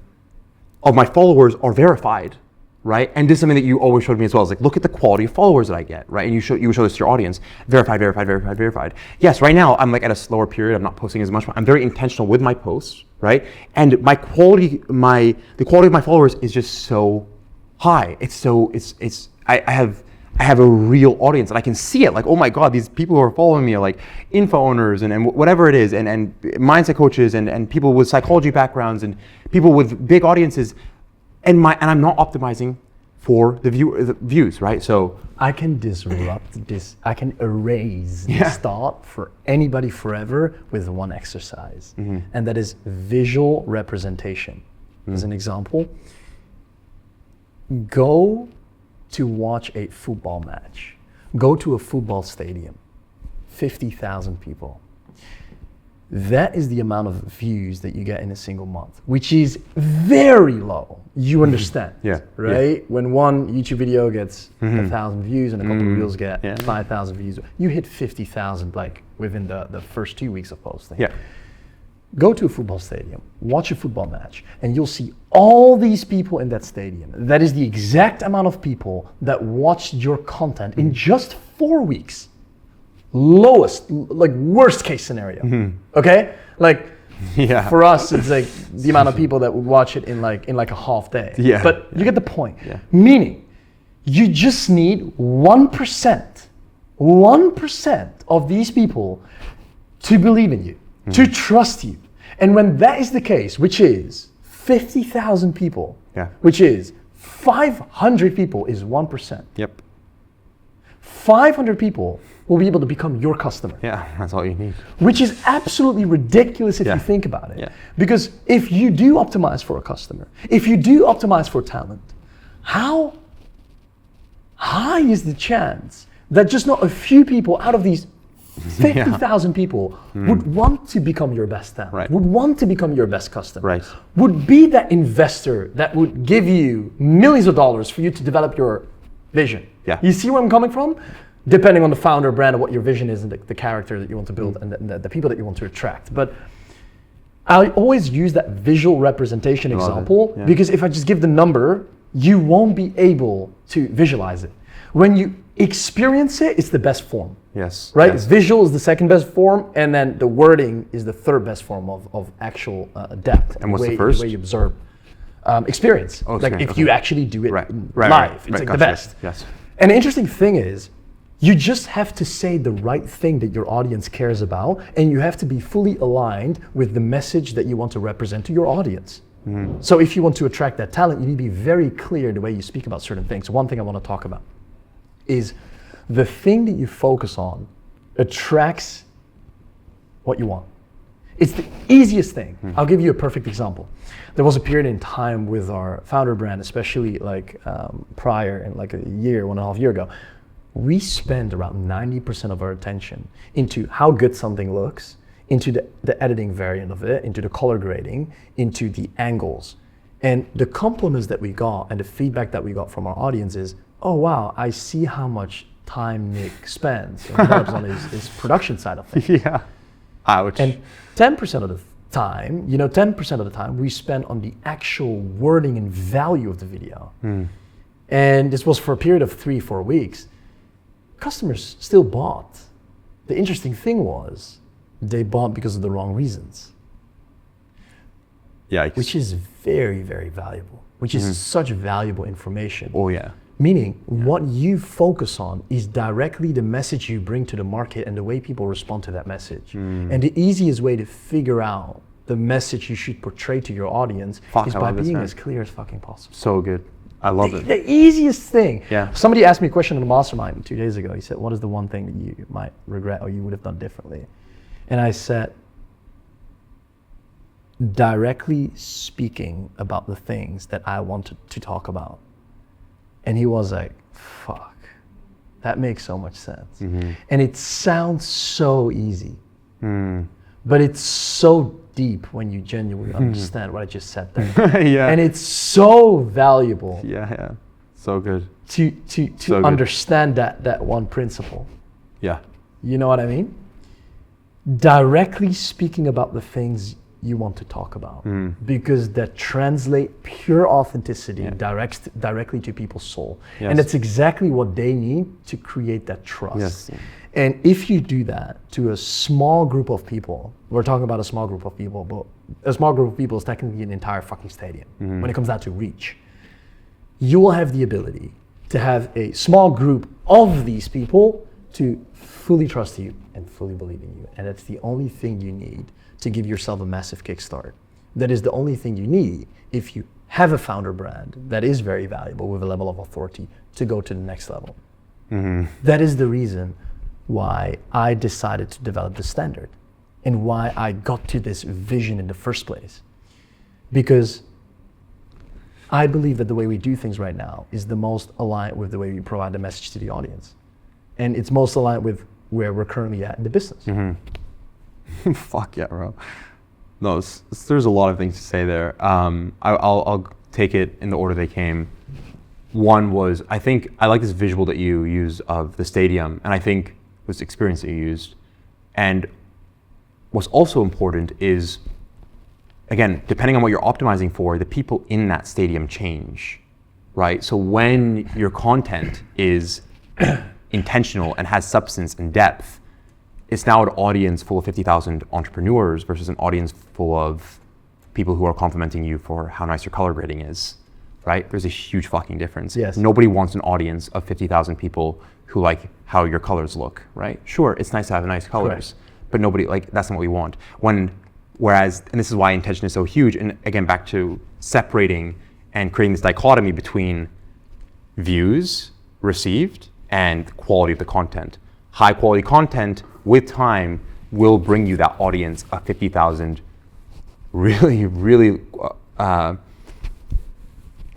[SPEAKER 2] my followers are verified, right? And this is something that you always showed me as well. Is like, look at the quality of followers that I get, right? And you show this to your audience. Verified. Yes, right now I'm like at a slower period. I'm not posting as much. I'm very intentional with my posts, right? And the quality of my followers is just so high. I have a real audience and I can see it. Like, oh my God, these people who are following me are like info owners and whatever it is, and mindset coaches and people with psychology backgrounds and people with big audiences, and I'm not optimizing for the views, right? So
[SPEAKER 1] I can disrupt this. I can erase this thought for anybody forever with one exercise, and that is visual representation. As an example, go to watch a football match. Go to a football stadium, 50,000 people. That is the amount of views that you get in a single month, which is very low. You understand, right? Yeah. When one YouTube video gets 1,000 views and a couple of reels get 5,000 views, you hit 50,000 like within the first 2 weeks of posting. Yeah. Go to a football stadium, watch a football match, and you'll see all these people in that stadium. That is the exact amount of people that watched your content in just 4 weeks. Lowest, like worst case scenario. Okay? Like for us, it's like the amount of people that would watch it in like a half day. Yeah. But you get the point. Yeah. Meaning, you just need 1% of these people to believe in you, to trust you. And when that is the case, which is 50,000 people, which is 500 people is 1%.
[SPEAKER 2] Yep.
[SPEAKER 1] 500 people will be able to become your customer.
[SPEAKER 2] Yeah, that's all you need.
[SPEAKER 1] Which is absolutely ridiculous if you think about it. Yeah. Because if you do optimize for a customer, if you do optimize for talent, how high is the chance that just not a few people out of these 50,000 people would want to become your best talent, would want to become your best customer, would be that investor that would give you millions of dollars for you to develop your Vision.
[SPEAKER 2] Yeah.
[SPEAKER 1] You see where I'm coming from? Depending on the founder, brand, and what your vision is, and the character that you want to build, and the people that you want to attract. But I always use that visual representation example because if I just give the number, you won't be able to visualize it. When you experience it, it's the best form.
[SPEAKER 2] Yes.
[SPEAKER 1] Right?
[SPEAKER 2] Yes.
[SPEAKER 1] Visual is the second best form, and then the wording is the third best form of actual depth.
[SPEAKER 2] And what's the first?
[SPEAKER 1] The way you observe. Experience.
[SPEAKER 2] Oh,
[SPEAKER 1] like
[SPEAKER 2] experience,
[SPEAKER 1] if you actually do it live, it's like the
[SPEAKER 2] gotcha.
[SPEAKER 1] best.
[SPEAKER 2] Yes.
[SPEAKER 1] And the interesting thing is, you just have to say the right thing that your audience cares about, and you have to be fully aligned with the message that you want to represent to your audience. So if you want to attract that talent, you need to be very clear in the way you speak about certain things. One thing I want to talk about is the thing that you focus on attracts what you want. It's the easiest thing. I'll give you a perfect example. There was a period in time with our founder brand, especially like prior and like a year, 1.5 years ago, we spend around 90% of our attention into how good something looks, into the editing variant of it, into the color grading, into the angles. And the compliments that we got and the feedback that we got from our audience is, oh wow, I see how much time Nick spends and develops on his production side of things.
[SPEAKER 2] Yeah. Ouch.
[SPEAKER 1] And 10% of the time, 10% of the time we spend on the actual wording and value of the video. And this was for a period of 3-4 weeks. Customers still bought. The interesting thing was, they bought because of the wrong reasons.
[SPEAKER 2] Yeah.
[SPEAKER 1] Which is very, very valuable, which is such valuable information.
[SPEAKER 2] Oh yeah.
[SPEAKER 1] Meaning, what you focus on is directly the message you bring to the market and the way people respond to that message. And the easiest way to figure out the message you should portray to your audience is by being as clear as fucking possible.
[SPEAKER 2] So good. I love it.
[SPEAKER 1] The easiest thing.
[SPEAKER 2] Yeah.
[SPEAKER 1] Somebody asked me a question on the mastermind 2 days ago. He said, what is the one thing that you might regret or you would have done differently? And I said, directly speaking about the things that I wanted to talk about. And he was like, fuck, that makes so much sense. And it sounds so easy, but it's so deep when you genuinely understand what I just said there.
[SPEAKER 2] Yeah.
[SPEAKER 1] And it's so valuable.
[SPEAKER 2] Yeah. So good.
[SPEAKER 1] To
[SPEAKER 2] So
[SPEAKER 1] understand that one principle.
[SPEAKER 2] Yeah.
[SPEAKER 1] You know what I mean? Directly speaking about the things you want to talk about, because that translate pure authenticity directly to people's soul.
[SPEAKER 2] Yes.
[SPEAKER 1] And that's exactly what they need to create that trust.
[SPEAKER 2] Yes.
[SPEAKER 1] And if you do that to a small group of people, we're talking about a small group of people, but a small group of people is technically an entire fucking stadium when it comes down to reach. You will have the ability to have a small group of these people to fully trust you and fully believe in you. And that's the only thing you need to give yourself a massive kickstart. That is the only thing you need if you have a founder brand that is very valuable with a level of authority to go to the next level. That is the reason why I decided to develop the standard and why I got to this vision in the first place. Because I believe that the way we do things right now is the most aligned with the way we provide the message to the audience. And it's most aligned with where we're currently at in the business.
[SPEAKER 2] Fuck yeah, bro. No, there's a lot of things to say there. I'll take it in the order they came. One was, I think, I like this visual that you use of the stadium, and I think this experience that you used. And what's also important is, again, depending on what you're optimizing for, the people in that stadium change, right? So when your content is intentional and has substance and depth, it's now an audience full of 50,000 entrepreneurs versus an audience full of people who are complimenting you for how nice your color grading is, right? There's a huge fucking difference.
[SPEAKER 1] Yes.
[SPEAKER 2] Nobody wants an audience of 50,000 people who like how your colors look, right? Sure, it's nice to have nice colors, but nobody, like, that's not what we want. Whereas, and this is why intention is so huge, and again, back to separating and creating this dichotomy between views received and quality of the content. High quality content with time will bring you that audience of 50,000 really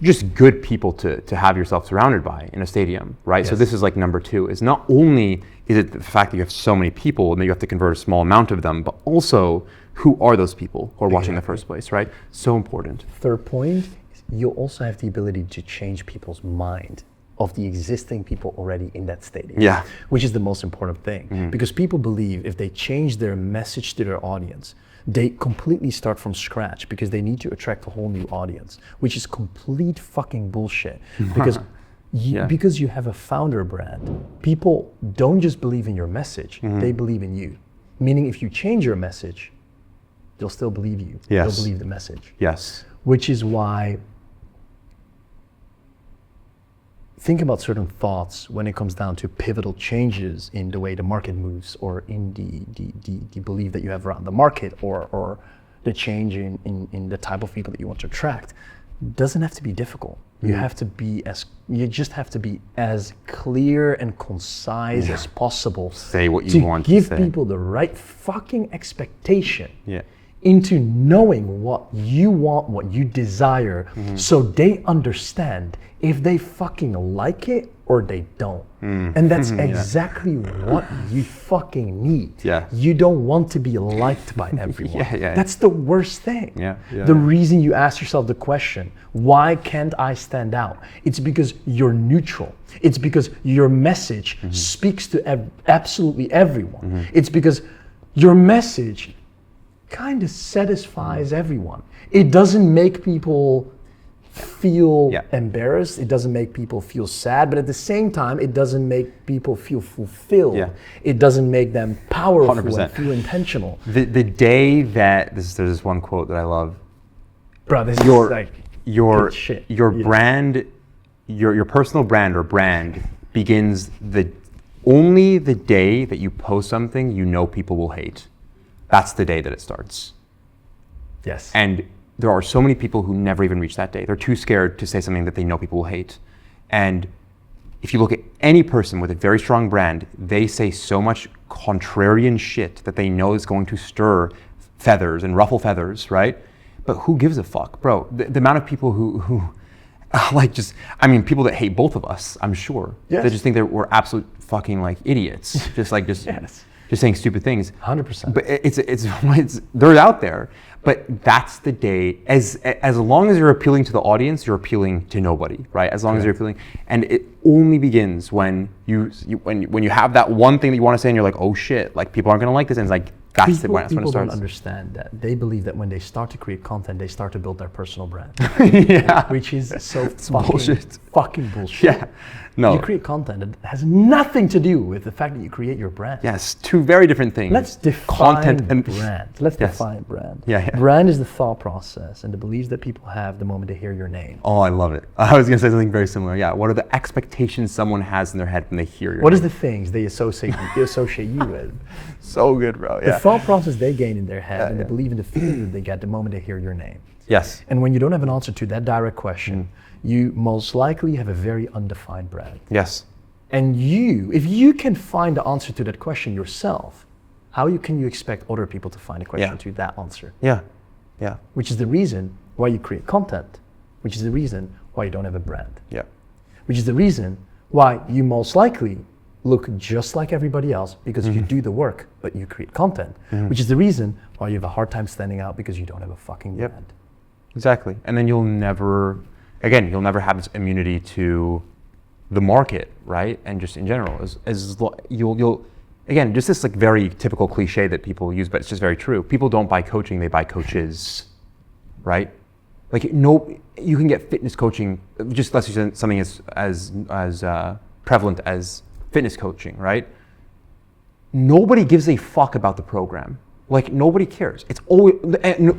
[SPEAKER 2] just good people to have yourself surrounded by in a stadium, right?
[SPEAKER 1] Yes.
[SPEAKER 2] So this is like number two, is not only is it the fact that you have so many people and that you have to convert a small amount of them, but also who are those people who are watching in the first place, right? So important.
[SPEAKER 1] Third point, you also have the ability to change people's mind of the existing people already in that stadium.
[SPEAKER 2] Yeah.
[SPEAKER 1] Which is the most important thing. Because people believe if they change their message to their audience, they completely start from scratch because they need to attract a whole new audience, which is complete fucking bullshit. Because because you have a founder brand, people don't just believe in your message, they believe in you. Meaning if you change your message, they'll still believe you.
[SPEAKER 2] Yes.
[SPEAKER 1] They'll believe the message.
[SPEAKER 2] Yes.
[SPEAKER 1] Which is why think about certain thoughts when it comes down to pivotal changes in the way the market moves, or in the belief that you have around the market, or the change in the type of people that you want to attract. It doesn't have to be difficult. You just have to be as clear and concise as possible.
[SPEAKER 2] Say what you want
[SPEAKER 1] to give
[SPEAKER 2] to say.
[SPEAKER 1] people the right fucking expectation.
[SPEAKER 2] Yeah.
[SPEAKER 1] Into knowing what you want, what you desire, so they understand if they fucking like it or they don't. And that's exactly what you fucking need.
[SPEAKER 2] Yeah.
[SPEAKER 1] You don't want to be liked by everyone. That's the worst thing. The reason you ask yourself the question, why can't I stand out? It's because you're neutral. It's because your message speaks to absolutely everyone. It's because your message kind of satisfies everyone. It doesn't make people feel embarrassed. It doesn't make people feel sad, but at the same time, it doesn't make people feel fulfilled. It doesn't make them powerful
[SPEAKER 2] 100%.
[SPEAKER 1] and feel intentional.
[SPEAKER 2] The day that there's this one quote that I love.
[SPEAKER 1] Bro, this
[SPEAKER 2] Your
[SPEAKER 1] is like
[SPEAKER 2] your
[SPEAKER 1] shit.
[SPEAKER 2] your brand, your personal brand or brand begins only the day that you post something you know people will hate. That's the day that it starts.
[SPEAKER 1] Yes.
[SPEAKER 2] And there are so many people who never even reach that day. They're too scared to say something that they know people will hate. And if you look at any person with a very strong brand, they say so much contrarian shit that they know is going to stir feathers and ruffle feathers, right? But who gives a fuck? Bro, the amount of people who people that hate both of us, I'm sure.
[SPEAKER 1] Yes.
[SPEAKER 2] They just think that we're absolute fucking like idiots. Just saying stupid things.
[SPEAKER 1] 100%.
[SPEAKER 2] But it's they're out there. But that's the day. As long as you're appealing to the audience, you're appealing to nobody, right? As long as you're appealing, and it only begins when you have that one thing that you want to say, and you're like, oh shit, like people aren't gonna like this, and it's like that's when it
[SPEAKER 1] People
[SPEAKER 2] starts.
[SPEAKER 1] don't understand that. They believe that when they start to create content, they start to build their personal brand. Which is so fucking bullshit.
[SPEAKER 2] Yeah. No.
[SPEAKER 1] You create content that has nothing to do with the fact that you create your brand.
[SPEAKER 2] Yes, two very different things.
[SPEAKER 1] Let's define
[SPEAKER 2] content and
[SPEAKER 1] brand. Let's define brand.
[SPEAKER 2] Yeah.
[SPEAKER 1] Brand is the thought process and the beliefs that people have the moment they hear your name.
[SPEAKER 2] Oh, I love it. I was gonna say something very similar. Yeah. What are the expectations someone has in their head when they hear your
[SPEAKER 1] What
[SPEAKER 2] name?
[SPEAKER 1] is the things they associate you with?
[SPEAKER 2] So good, bro.
[SPEAKER 1] The thought process they gain in their head and the belief in the feeling that they get the moment they hear your name.
[SPEAKER 2] Yes.
[SPEAKER 1] And when you don't have an answer to that direct question, you most likely have a very undefined brand.
[SPEAKER 2] Yes.
[SPEAKER 1] And if you can find the answer to that question yourself, how can you expect other people to find a question to that answer?
[SPEAKER 2] Yeah.
[SPEAKER 1] Which is the reason why you create content, which is the reason why you don't have a brand.
[SPEAKER 2] Yeah.
[SPEAKER 1] Which is the reason why you most likely look just like everybody else because you do the work, but you create content. Which is the reason why you have a hard time standing out because you don't have a fucking brand.
[SPEAKER 2] Exactly. And then you'll never have this immunity to the market, right? And just in general, you'll again, just this like very typical cliche that people use, but it's just very true. People don't buy coaching, they buy coaches, right? Like you can get fitness coaching, just let's use something as prevalent as fitness coaching, right? Nobody gives a fuck about the program. Like nobody cares. It's always,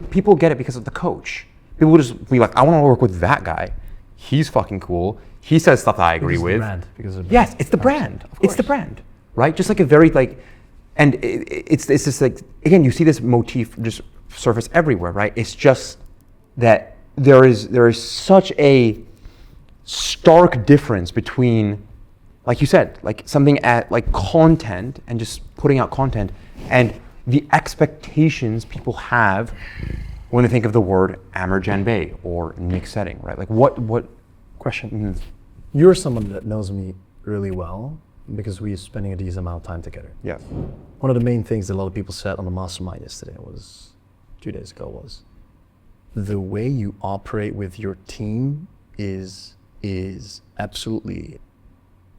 [SPEAKER 2] people get it because of the coach. People will just be like, I want to work with that guy. He's fucking cool. He says stuff that I agree with. Yes, it's the brand. It's the brand, right? Just like a very and it's just like, again, you see this motif just surface everywhere, right? It's just that there is such a stark difference between, like you said, like something like content and just putting out content and the expectations people have when they think of the word Aamer Janbei or Nick Setting, right? Like what
[SPEAKER 1] question? You're someone that knows me really well because we're spending a decent amount of time together.
[SPEAKER 2] Yeah.
[SPEAKER 1] One of the main things that a lot of people said on the mastermind yesterday 2 days ago was the way you operate with your team is absolutely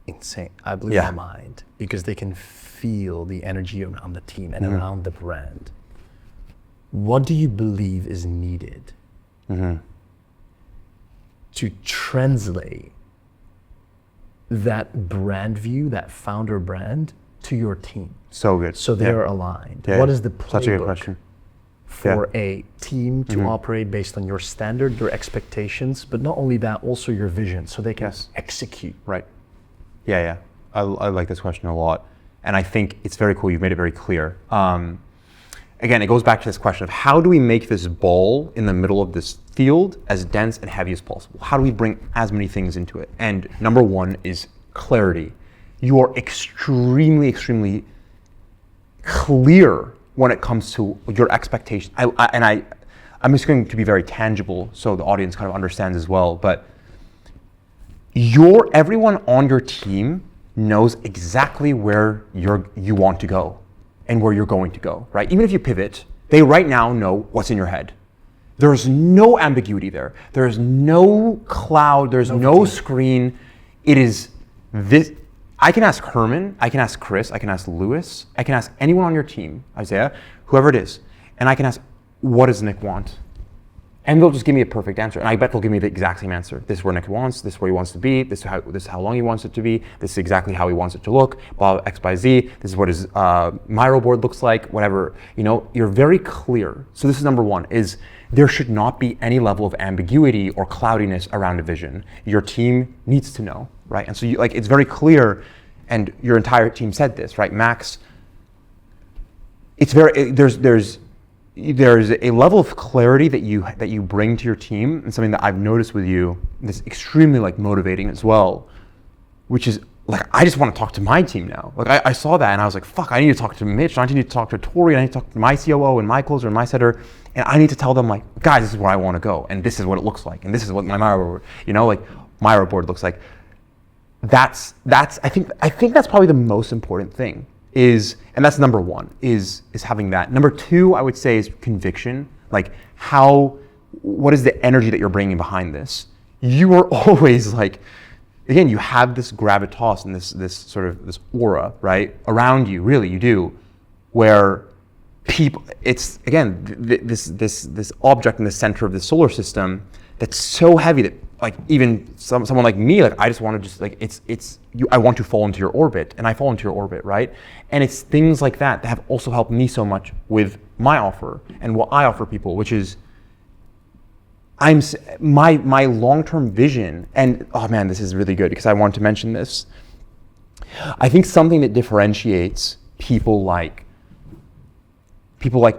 [SPEAKER 1] insane. I blew
[SPEAKER 2] Yeah.
[SPEAKER 1] my mind because they can feel the energy around the team and around the brand. What do you believe is needed to translate that brand view, that founder brand, to your team?
[SPEAKER 2] So good.
[SPEAKER 1] So they're aligned.
[SPEAKER 2] Yeah.
[SPEAKER 1] What is the playbook
[SPEAKER 2] Such a good question.
[SPEAKER 1] for a team to operate based on your standard, your expectations, but not only that, also your vision, so they can execute?
[SPEAKER 2] Right. Yeah. I like this question a lot. And I think it's very cool. You've made it very clear. Again, it goes back to this question of how do we make this ball in the middle of this field as dense and heavy as possible? How do we bring as many things into it? And number one is clarity. You are extremely, extremely clear when it comes to your expectations. I'm just going to be very tangible so the audience kind of understands as well. But everyone on your team knows exactly where you want to go and where you're going to go, right? Even if you pivot, they right now know what's in your head. There's no ambiguity there. There's no cloud. There's no screen. It is this. I can ask Herman, I can ask Chris, I can ask Lewis, I can ask anyone on your team, Isaiah, whoever it is, and I can ask, what does Nick want? And they'll just give me a perfect answer. And I bet they'll give me the exact same answer. This is where Nick wants, this is where he wants to be, this is how long he wants it to be, this is exactly how he wants it to look, blah, X by Z, this is what his Miro board looks like, whatever. You're very clear. So this is number one, is there should not be any level of ambiguity or cloudiness around a vision. Your team needs to know, right? And so it's very clear, and your entire team said this, right? Max, there's a level of clarity that you bring to your team, and something that I've noticed with you that's extremely motivating as well, which is I just want to talk to my team now. I saw that and I was like, fuck, I need to talk to Mitch, I need to talk to Tori, I need to talk to my COO and my closer and my setter, and I need to tell them guys, this is where I want to go, and this is what it looks like, and this is what my Miro board, Miro board looks like. That's I think that's probably the most important thing. And that's number one, is having that. Number two, I would say, is conviction. What is the energy that you're bringing behind this? You are always again, you have this gravitas and this sort of this aura, right, around you, really, you do, where people, it's, again, this object in the center of the solar system that's so heavy that even someone like me, I just want to just I want to fall into your orbit, and I fall into your orbit, right? And it's things like that have also helped me so much with my offer and what I offer people, which is my long-term vision. And oh man, this is really good because I want to mention this. I think something that differentiates people like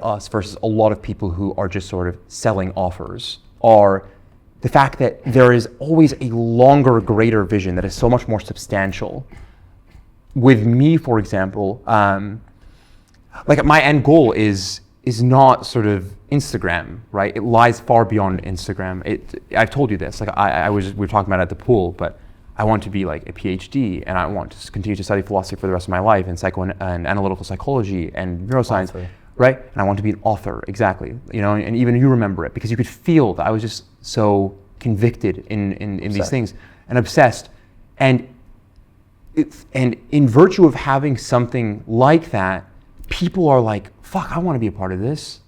[SPEAKER 2] us versus a lot of people who are just sort of selling offers are the fact that there is always a longer, greater vision that is so much more substantial. With me, for example, my end goal is not sort of Instagram, right? It lies far beyond Instagram. I've told you this. We were talking about it at the pool, but I want to be a PhD, and I want to continue to study philosophy for the rest of my life, and and analytical psychology and neuroscience. Author. Right? And I want to be an author, exactly. And even you remember it because you could feel that I was just so convicted in these things and obsessed. And in virtue of having something like that, people are like, fuck, I want to be a part of this.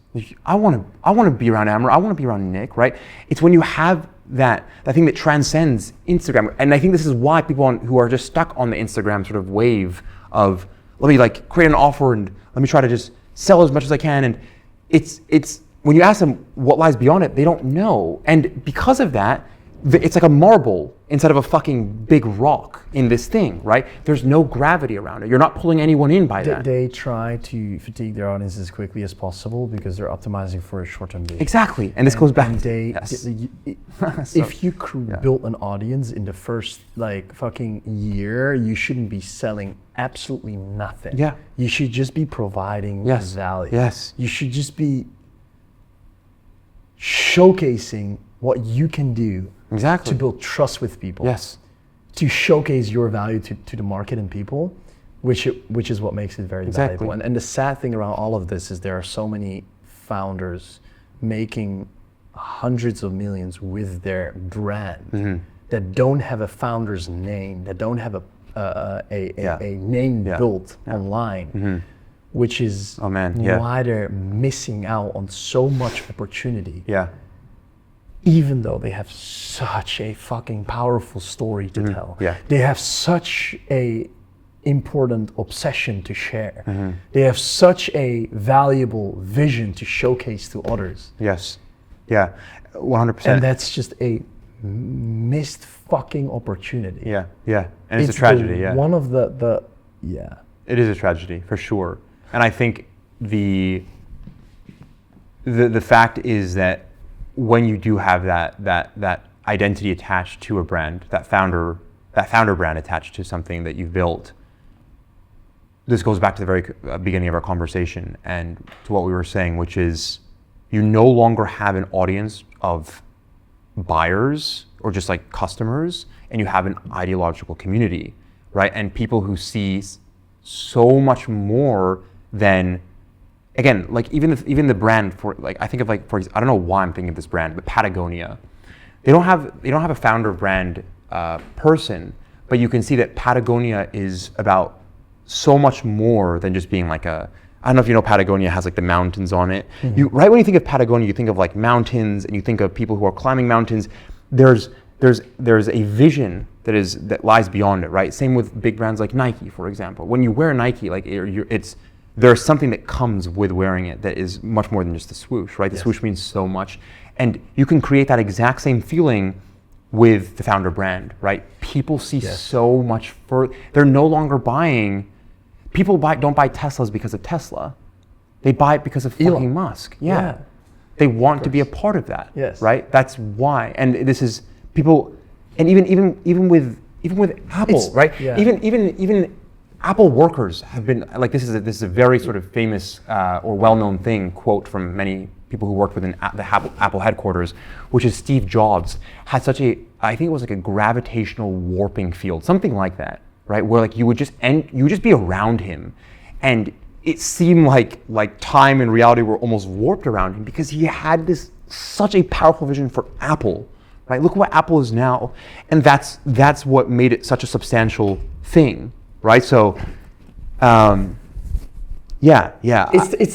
[SPEAKER 2] I want to be around Aamer. I want to be around Nick, right? It's when you have that thing that transcends Instagram. And I think this is why people who are just stuck on the Instagram sort of wave of, let me create an offer and let me try to just sell as much as I can, and it's when you ask them what lies beyond it, they don't know. And because of that, it's like a marble instead of a fucking big rock in this thing, right? There's no gravity around it. You're not pulling anyone in by that.
[SPEAKER 1] They try to fatigue their audience as quickly as possible because they're optimizing for a short-term gain.
[SPEAKER 2] Exactly, and this goes back.
[SPEAKER 1] If you built an audience in the first fucking year, you shouldn't be selling absolutely nothing.
[SPEAKER 2] Yeah,
[SPEAKER 1] you should just be providing value.
[SPEAKER 2] Yes,
[SPEAKER 1] you should just be showcasing what you can do.
[SPEAKER 2] Exactly.
[SPEAKER 1] To build trust with people.
[SPEAKER 2] Yes.
[SPEAKER 1] To showcase your value to the market and people, which is what makes it very valuable. And the sad thing around all of this is there are so many founders making hundreds of millions with their brand that don't have a founder's name, that don't have a name built online, which is why they're missing out on so much opportunity.
[SPEAKER 2] Yeah.
[SPEAKER 1] Even though they have such a fucking powerful story to tell.
[SPEAKER 2] Yeah.
[SPEAKER 1] They have such a important obsession to share. They have such a valuable vision to showcase to others.
[SPEAKER 2] Yes. Yeah. 100%.
[SPEAKER 1] And that's just a missed fucking opportunity.
[SPEAKER 2] Yeah. Yeah. And it's a tragedy.
[SPEAKER 1] One of the
[SPEAKER 2] It is a tragedy for sure. And I think the fact is that when you do have that identity attached to a brand, that founder brand attached to something that you've built, this goes back to the very beginning of our conversation and to what we were saying, which is you no longer have an audience of buyers or just like customers, and you have an ideological community, right? And people who see so much more than, again, like even the brand for, like, I think of, like, for, I don't know why I'm thinking of this brand, but Patagonia, they don't have a founder brand person, but you can see that Patagonia is about so much more than just being like I don't know if you know, Patagonia has like the mountains on it. Right when you think of Patagonia, you think of like mountains, and you think of people who are climbing mountains. There's a vision that lies beyond it, right? Same with big brands like Nike, for example. When you wear Nike, like there's something that comes with wearing it that is much more than just the swoosh, right? The swoosh means so much. And you can create that exact same feeling with the founder brand, right? People see so much further. They're no longer buying, don't buy Teslas because of Tesla. They buy it because of fucking Musk. Yeah. They want to be a part of that, right? That's why. And this is people, and even with Apple, right? Yeah. Even Apple workers have been like, this is a very sort of famous or well-known quote from many people who worked within the Apple headquarters, which is Steve Jobs had such I think it was like a gravitational warping field, something like that, right? Where like you would just be around him, and it seemed like time and reality were almost warped around him because he had such a powerful vision for Apple, right? Look what Apple is now, and that's what made it such a substantial thing. Right, so,
[SPEAKER 1] It's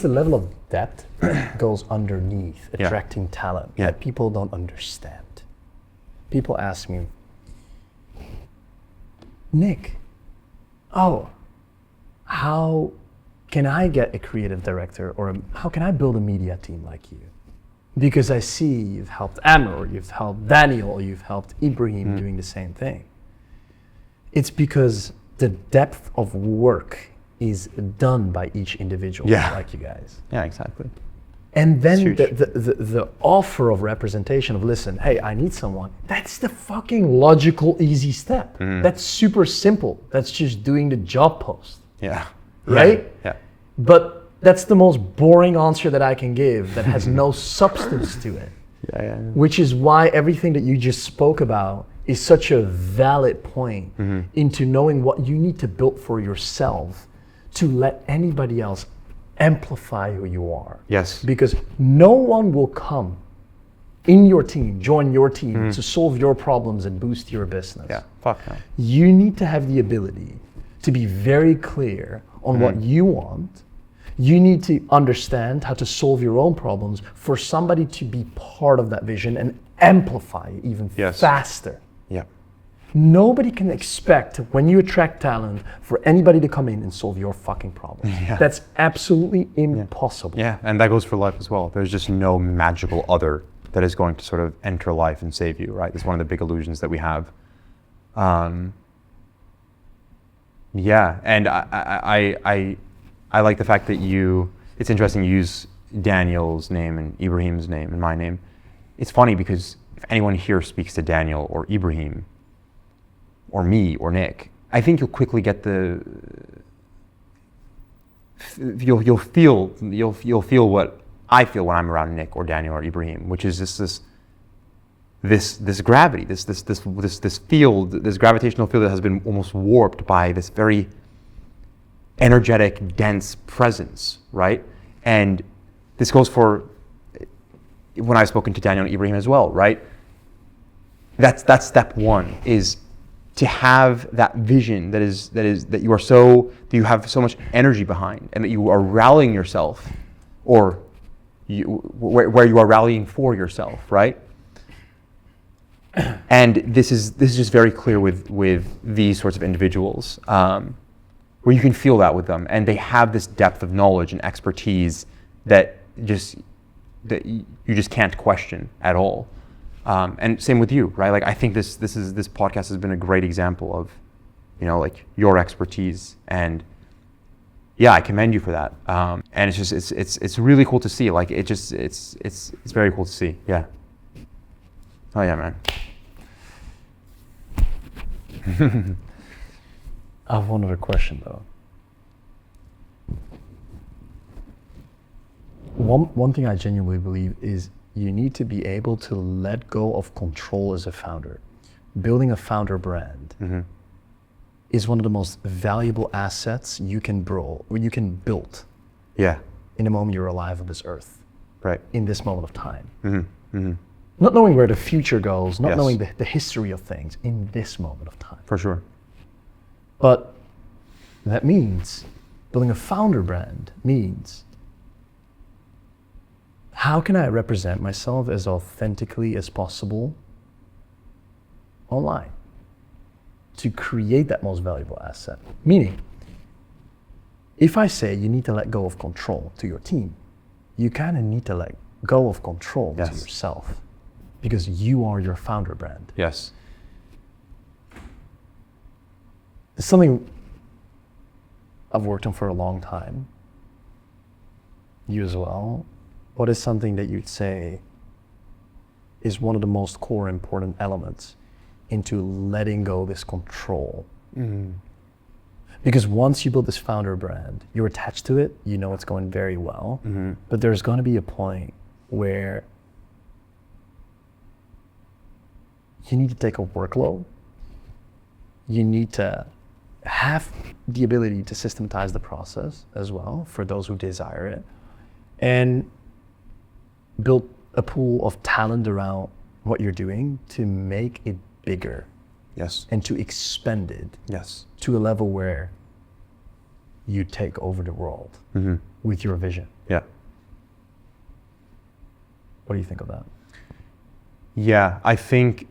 [SPEAKER 1] the level of depth that goes underneath attracting talent that people don't understand. People ask me, Nick, how can I get a creative director, or how can I build a media team like you? Because I see you've helped Aamer, or you've helped Daniel, or you've helped Ibrahim doing the same thing. It's because the depth of work is done by each individual like you guys.
[SPEAKER 2] Yeah, exactly.
[SPEAKER 1] And then the offer of representation of, listen, hey, I need someone, that's the fucking logical, easy step. That's super simple. That's just doing the job post.
[SPEAKER 2] Yeah.
[SPEAKER 1] Right?
[SPEAKER 2] Yeah.
[SPEAKER 1] But that's the most boring answer that I can give that has no substance to it.
[SPEAKER 2] Yeah.
[SPEAKER 1] Which is why everything that you just spoke about is such a valid point into knowing what you need to build for yourself to let anybody else amplify who you are.
[SPEAKER 2] Yes.
[SPEAKER 1] Because no one will come in your team, join your team to solve your problems and boost your business.
[SPEAKER 2] Yeah, fuck no.
[SPEAKER 1] You need to have the ability to be very clear on what you want. You need to understand how to solve your own problems for somebody to be part of that vision and amplify it even faster.
[SPEAKER 2] Yeah.
[SPEAKER 1] Nobody can expect, when you attract talent, for anybody to come in and solve your fucking problem. That's absolutely impossible.
[SPEAKER 2] Yeah, and that goes for life as well. There's just no magical other that is going to sort of enter life and save you, right? It's one of the big illusions that we have. And I like the fact that it's interesting you use Daniel's name and Ibrahim's name and my name. It's funny because if anyone here speaks to Daniel or Ibrahim or me or Nick, I think you'll quickly get you'll feel what I feel when I'm around Nick or Daniel or Ibrahim, which is this gravity, this field, this gravitational field that has been almost warped by this very energetic, dense presence, right? And this goes for when I've spoken to Daniel and Ibrahim as well, right? That's step one, is to have that vision that you have so much energy behind, and that you are rallying yourself, or where you are rallying for yourself, right? And this is just very clear with these sorts of individuals, where you can feel that with them, and they have this depth of knowledge and expertise that you just can't question at all. And same with you, right? Like, I think this podcast has been a great example of, like, your expertise, and yeah, I commend you for that. And it's just it's really cool to see. Like, it's very cool to see. Yeah. Oh yeah, man.
[SPEAKER 1] I have one other question though. One thing I genuinely believe is you need to be able to let go of control as a founder. Building a founder brand is one of the most valuable assets you can build.
[SPEAKER 2] Yeah.
[SPEAKER 1] In the moment you're alive on this earth.
[SPEAKER 2] Right.
[SPEAKER 1] In this moment of time.
[SPEAKER 2] Mm-hmm. Mm-hmm.
[SPEAKER 1] Not knowing where the future goes, not
[SPEAKER 2] Yes.
[SPEAKER 1] knowing the history of things in this moment of time.
[SPEAKER 2] For sure.
[SPEAKER 1] But that means building a founder brand means, how can I represent myself as authentically as possible online to create that most valuable asset? Meaning, if I say you need to let go of control to your team, you kind of need to let go of control to yourself, because you are your founder brand.
[SPEAKER 2] Yes.
[SPEAKER 1] It's something I've worked on for a long time. You as well. What is something that you'd say is one of the most core important elements into letting go of this control?
[SPEAKER 2] Mm.
[SPEAKER 1] Because once you build this founder brand, you're attached to it, you know it's going very well, but there's going to be a point where you need to take a workload. You need to have the ability to systematize the process as well for those who desire it, and build a pool of talent around what you're doing to make it bigger.
[SPEAKER 2] Yes.
[SPEAKER 1] And to expand it.
[SPEAKER 2] Yes.
[SPEAKER 1] To a level where you take over the world with your vision.
[SPEAKER 2] Yeah.
[SPEAKER 1] What do you think of that?
[SPEAKER 2] Yeah, I think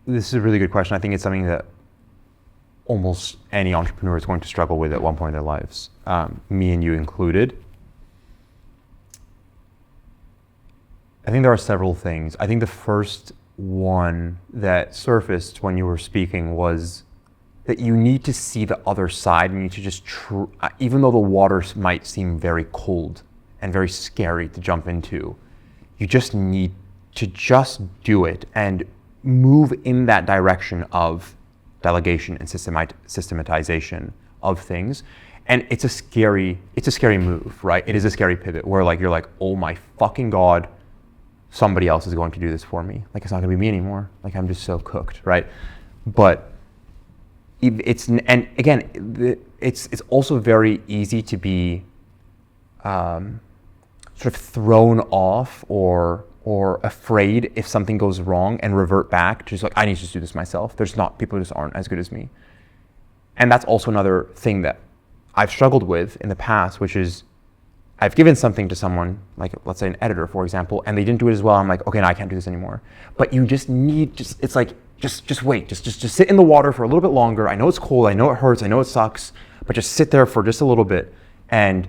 [SPEAKER 2] this is a really good question. I think it's something that almost any entrepreneur is going to struggle with at one point in their lives, me and you included. I think there are several things. I think the first one that surfaced when you were speaking was that you need to see the other side, and you need to just, even though the waters might seem very cold and very scary to jump into, you just need to just do it and move in that direction of delegation and systematization of things. And it's a scary move, right? It is a scary pivot where, like, you're like, oh my fucking God, somebody else is going to do this for me. Like, it's not gonna be me anymore. Like, I'm just so cooked, right? But it's also very easy to be sort of thrown off or afraid if something goes wrong and revert back to just like, I need to just do this myself. People just aren't as good as me. And that's also another thing that I've struggled with in the past, which is I've given something to someone, like let's say an editor, for example, and they didn't do it as well. I'm like, okay, no, I can't do this anymore. But you just need, it's like, just wait, just sit in the water for a little bit longer. I know it's cold, I know it hurts, I know it sucks, but just sit there for just a little bit, and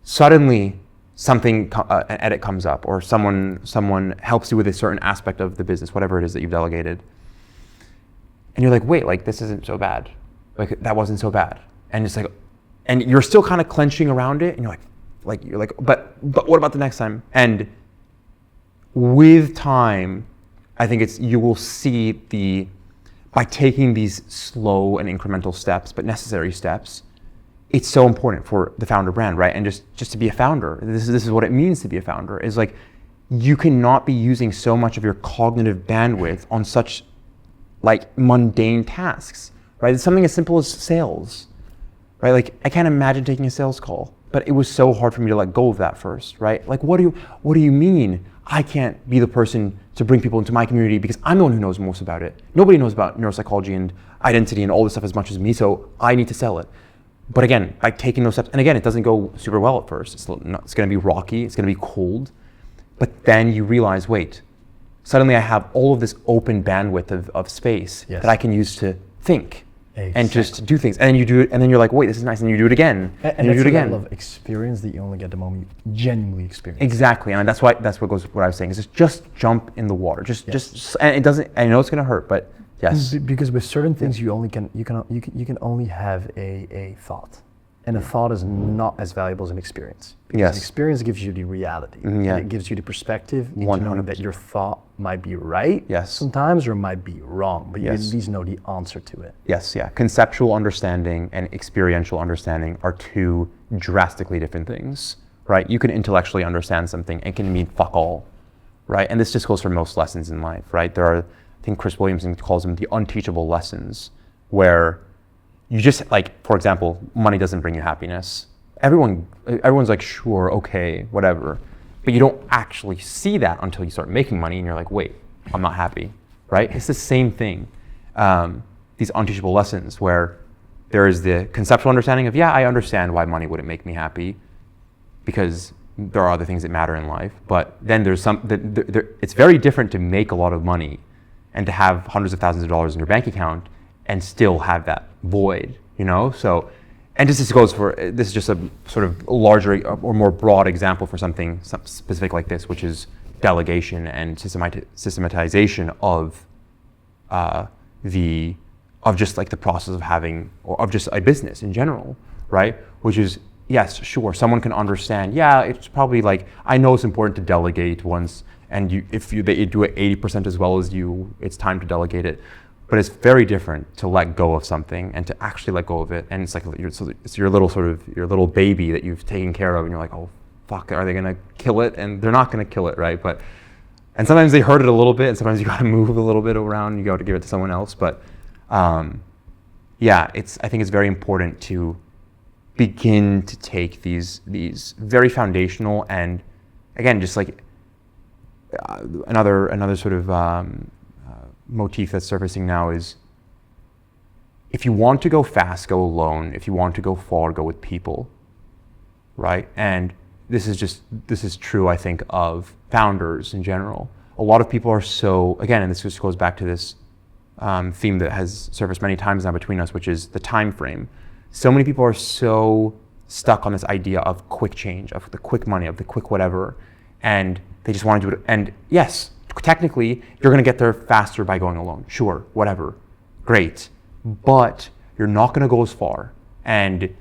[SPEAKER 2] suddenly an edit comes up, or someone helps you with a certain aspect of the business, whatever it is that you've delegated. And you're like, wait, like, this isn't so bad. Like, that wasn't so bad. And it's like, and you're still kind of clenching around it, and you're like, but what about the next time? And with time, I think you will see by taking these slow and incremental steps, but necessary steps, it's so important for the founder brand, right? And just to be a founder, this is what it means to be a founder, is like, you cannot be using so much of your cognitive bandwidth on such like mundane tasks, right? It's something as simple as sales, right? Like, I can't imagine taking a sales call, but it was so hard for me to let go of that first, right? Like, what do you mean I can't be the person to bring people into my community because I'm the one who knows most about it. Nobody knows about neuropsychology and identity and all this stuff as much as me, so I need to sell it. But again, by taking those steps, and again, it doesn't go super well at first. It's going to be rocky, it's going to be cold, but then you realize, wait, suddenly I have all of this open bandwidth of space that I can use to think. Exactly. And just do things, and then you do it, and then you're like, wait, this is nice, and you do it again,
[SPEAKER 1] and you do it again. Level of experience that you only get the moment you genuinely experience.
[SPEAKER 2] Exactly, and that's what I was saying is just jump in the water, just, and it doesn't. I know it's gonna hurt, but yes,
[SPEAKER 1] because with certain things you can only have a thought, and a thought is not as valuable as an experience. Because an experience gives you the reality. It gives you the perspective into knowing that your thought might be right sometimes or might be wrong, but you at least know the answer to it.
[SPEAKER 2] Yes, yeah. Conceptual understanding and experiential understanding are two drastically different things, right? You can intellectually understand something and it can mean fuck all, right? And this just goes for most lessons in life, right? There are, I think Chris Williamson calls them the unteachable lessons, where you just, like, for example, money doesn't bring you happiness. Everyone's like, sure, okay, whatever. But you don't actually see that until you start making money and you're like, wait, I'm not happy, right? It's the same thing. These unteachable lessons where there is the conceptual understanding of, I understand why money wouldn't make me happy because there are other things that matter in life. But then there's it's very different to make a lot of money and to have hundreds of thousands of dollars in your bank account and still have that void, So, and this is just a sort of larger or more broad example for something specific like this, which is delegation and systematization of just like the process of having, or of just a business in general, right? Which is, yes, sure, someone can understand, it's probably like, I know it's important to delegate once, and if they do it 80% as well as you, it's time to delegate it. But it's very different to let go of something and to actually let go of it. And it's like it's your little baby that you've taken care of, and you're like, oh fuck, are they gonna kill it? And they're not gonna kill it, right? And sometimes they hurt it a little bit, and sometimes you gotta move a little bit around. You gotta give it to someone else. But I think it's very important to begin to take these very foundational, and again, just like another sort of motif that's surfacing now is, if you want to go fast, go alone. If you want to go far, go with people, right? And this is true, I think, of founders in general. A lot of people are so, again, and this just goes back to this theme that has surfaced many times now between us, which is the time frame. So many people are so stuck on this idea of quick change, of the quick money, of the quick whatever, and they just want to do it. And yes, technically, you're going to get there faster by going alone. Sure, whatever, great. But you're not going to go as far. And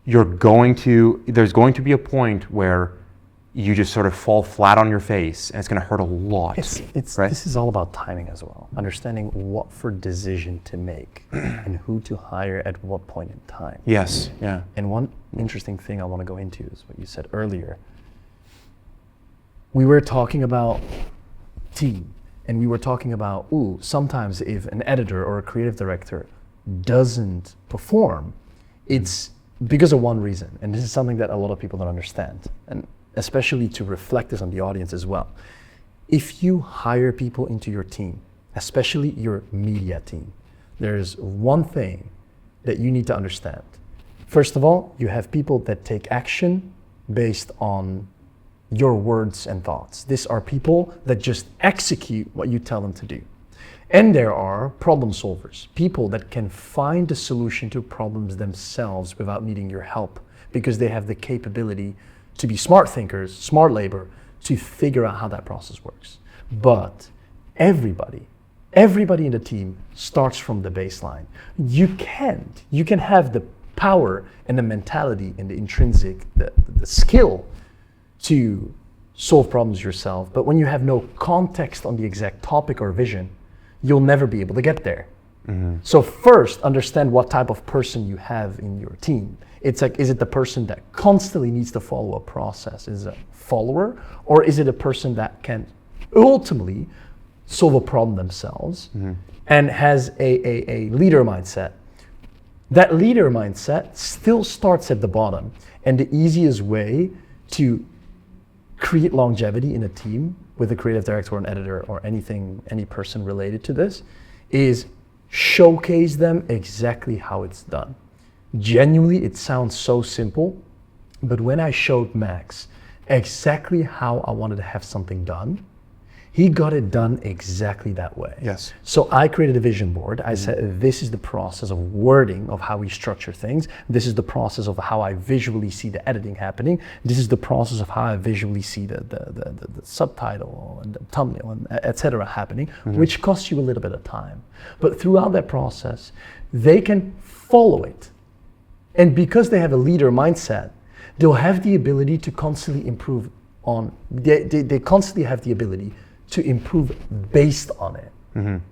[SPEAKER 2] there's going to be a point where you just sort of fall flat on your face, and it's going to hurt a lot. Right?
[SPEAKER 1] This is all about timing as well. Understanding what for decision to make and who to hire at what point in time.
[SPEAKER 2] Yes, yeah.
[SPEAKER 1] And one interesting thing I want to go into is what you said earlier. We were talking about team, and we were talking about, sometimes if an editor or a creative director doesn't perform, it's because of one reason, and this is something that a lot of people don't understand, and especially to reflect this on the audience as well. If you hire people into your team, especially your media team, there's one thing that you need to understand. First of all, you have people that take action based on your words and thoughts. These are people that just execute what you tell them to do. And there are problem solvers, people that can find a solution to problems themselves without needing your help, because they have the capability to be smart thinkers, smart labor, to figure out how that process works. But everybody in the team starts from the baseline. You can have the power and the mentality and the intrinsic, the skill to solve problems yourself, but when you have no context on the exact topic or vision, you'll never be able to get there. Mm-hmm. So first, understand what type of person you have in your team. It's like, is it the person that constantly needs to follow a process, is a follower, or is it a person that can ultimately solve a problem themselves and has a leader mindset? That leader mindset still starts at the bottom, and the easiest way to create longevity in a team with a creative director or an editor or any person related to this, is showcase them exactly how it's done. Genuinely, it sounds so simple, but when I showed Max exactly how I wanted to have something done, he got it done exactly that way.
[SPEAKER 2] Yes.
[SPEAKER 1] So I created a vision board. I said, this is the process of wording of how we structure things. This is the process of how I visually see the editing happening. This is the process of how I visually see the subtitle and the thumbnail and et cetera happening, which costs you a little bit of time. But throughout that process, they can follow it. And because they have a leader mindset, they'll have the ability to constantly improve on, they constantly have the ability to improve based on it.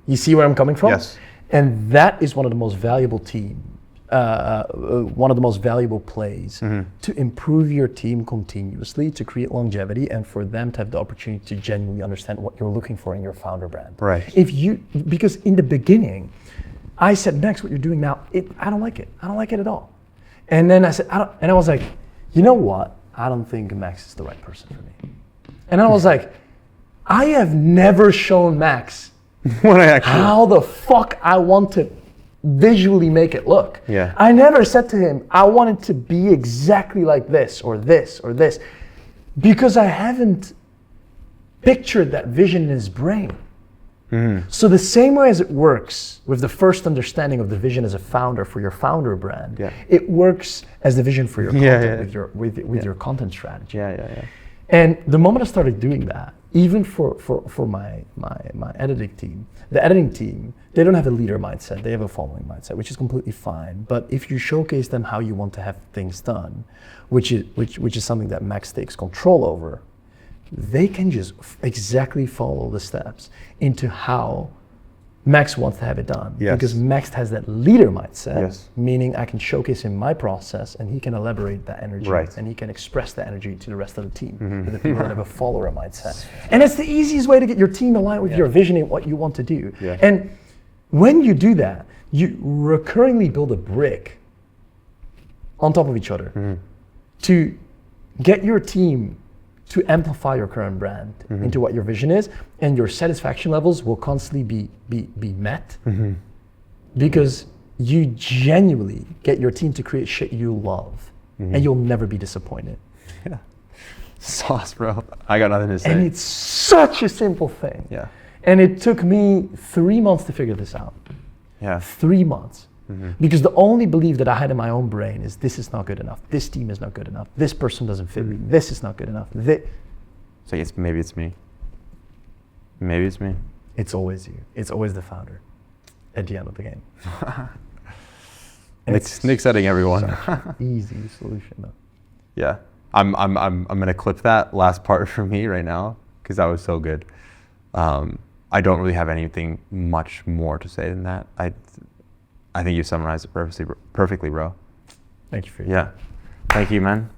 [SPEAKER 1] You see where I'm coming from?
[SPEAKER 2] Yes.
[SPEAKER 1] And that is one of the most valuable one of the most valuable plays to improve your team continuously, to create longevity, and for them to have the opportunity to genuinely understand what you're looking for in your founder brand.
[SPEAKER 2] Right.
[SPEAKER 1] Because in the beginning, I said, Max, what you're doing now, I don't like it. I don't like it at all. And then I said, and I was like, you know what? I don't think Max is the right person for me. And I was like, I have never shown Max how the fuck I want to visually make it look.
[SPEAKER 2] Yeah.
[SPEAKER 1] I never said to him, I want it to be exactly like this or this or this, because I haven't pictured that vision in his brain. So the same way as it works with the first understanding of the vision as a founder for your founder brand, it works as the vision for your content with your content strategy. And the moment I started doing that, even for my editing team, the editing team, they don't have a leader mindset, they have a following mindset, which is completely fine. But if you showcase them how you want to have things done, which is something that Max takes control over, they can just exactly follow the steps into how Max wants to have it done. Because Max has that leader mindset, meaning I can showcase him my process and he can elaborate that energy and he can express that energy to the rest of the team, to the people that have a follower mindset. And it's the easiest way to get your team aligned with your vision and what you want to do. And when you do that, you recurringly build a brick on top of each other to get your team to amplify your current brand into what your vision is, and your satisfaction levels will constantly be met because you genuinely get your team to create shit you love, and you'll never be disappointed.
[SPEAKER 2] Sauce, bro. I got nothing to say.
[SPEAKER 1] And it's such a simple thing. And it took me 3 months to figure this out. 3 months. Because the only belief that I had in my own brain is this is not good enough. This team is not good enough. This person doesn't fit me. This is not good enough.
[SPEAKER 2] So maybe it's me. Maybe it's me.
[SPEAKER 1] It's always you. It's always the founder at the end of the game.
[SPEAKER 2] Nick setting everyone.
[SPEAKER 1] Easy solution though.
[SPEAKER 2] Yeah. I'm gonna clip that last part for me right now because that was so good. I don't really have anything much more to say than that. I think you summarized it perfectly, bro.
[SPEAKER 1] Thank you for your time.
[SPEAKER 2] Thank you, man.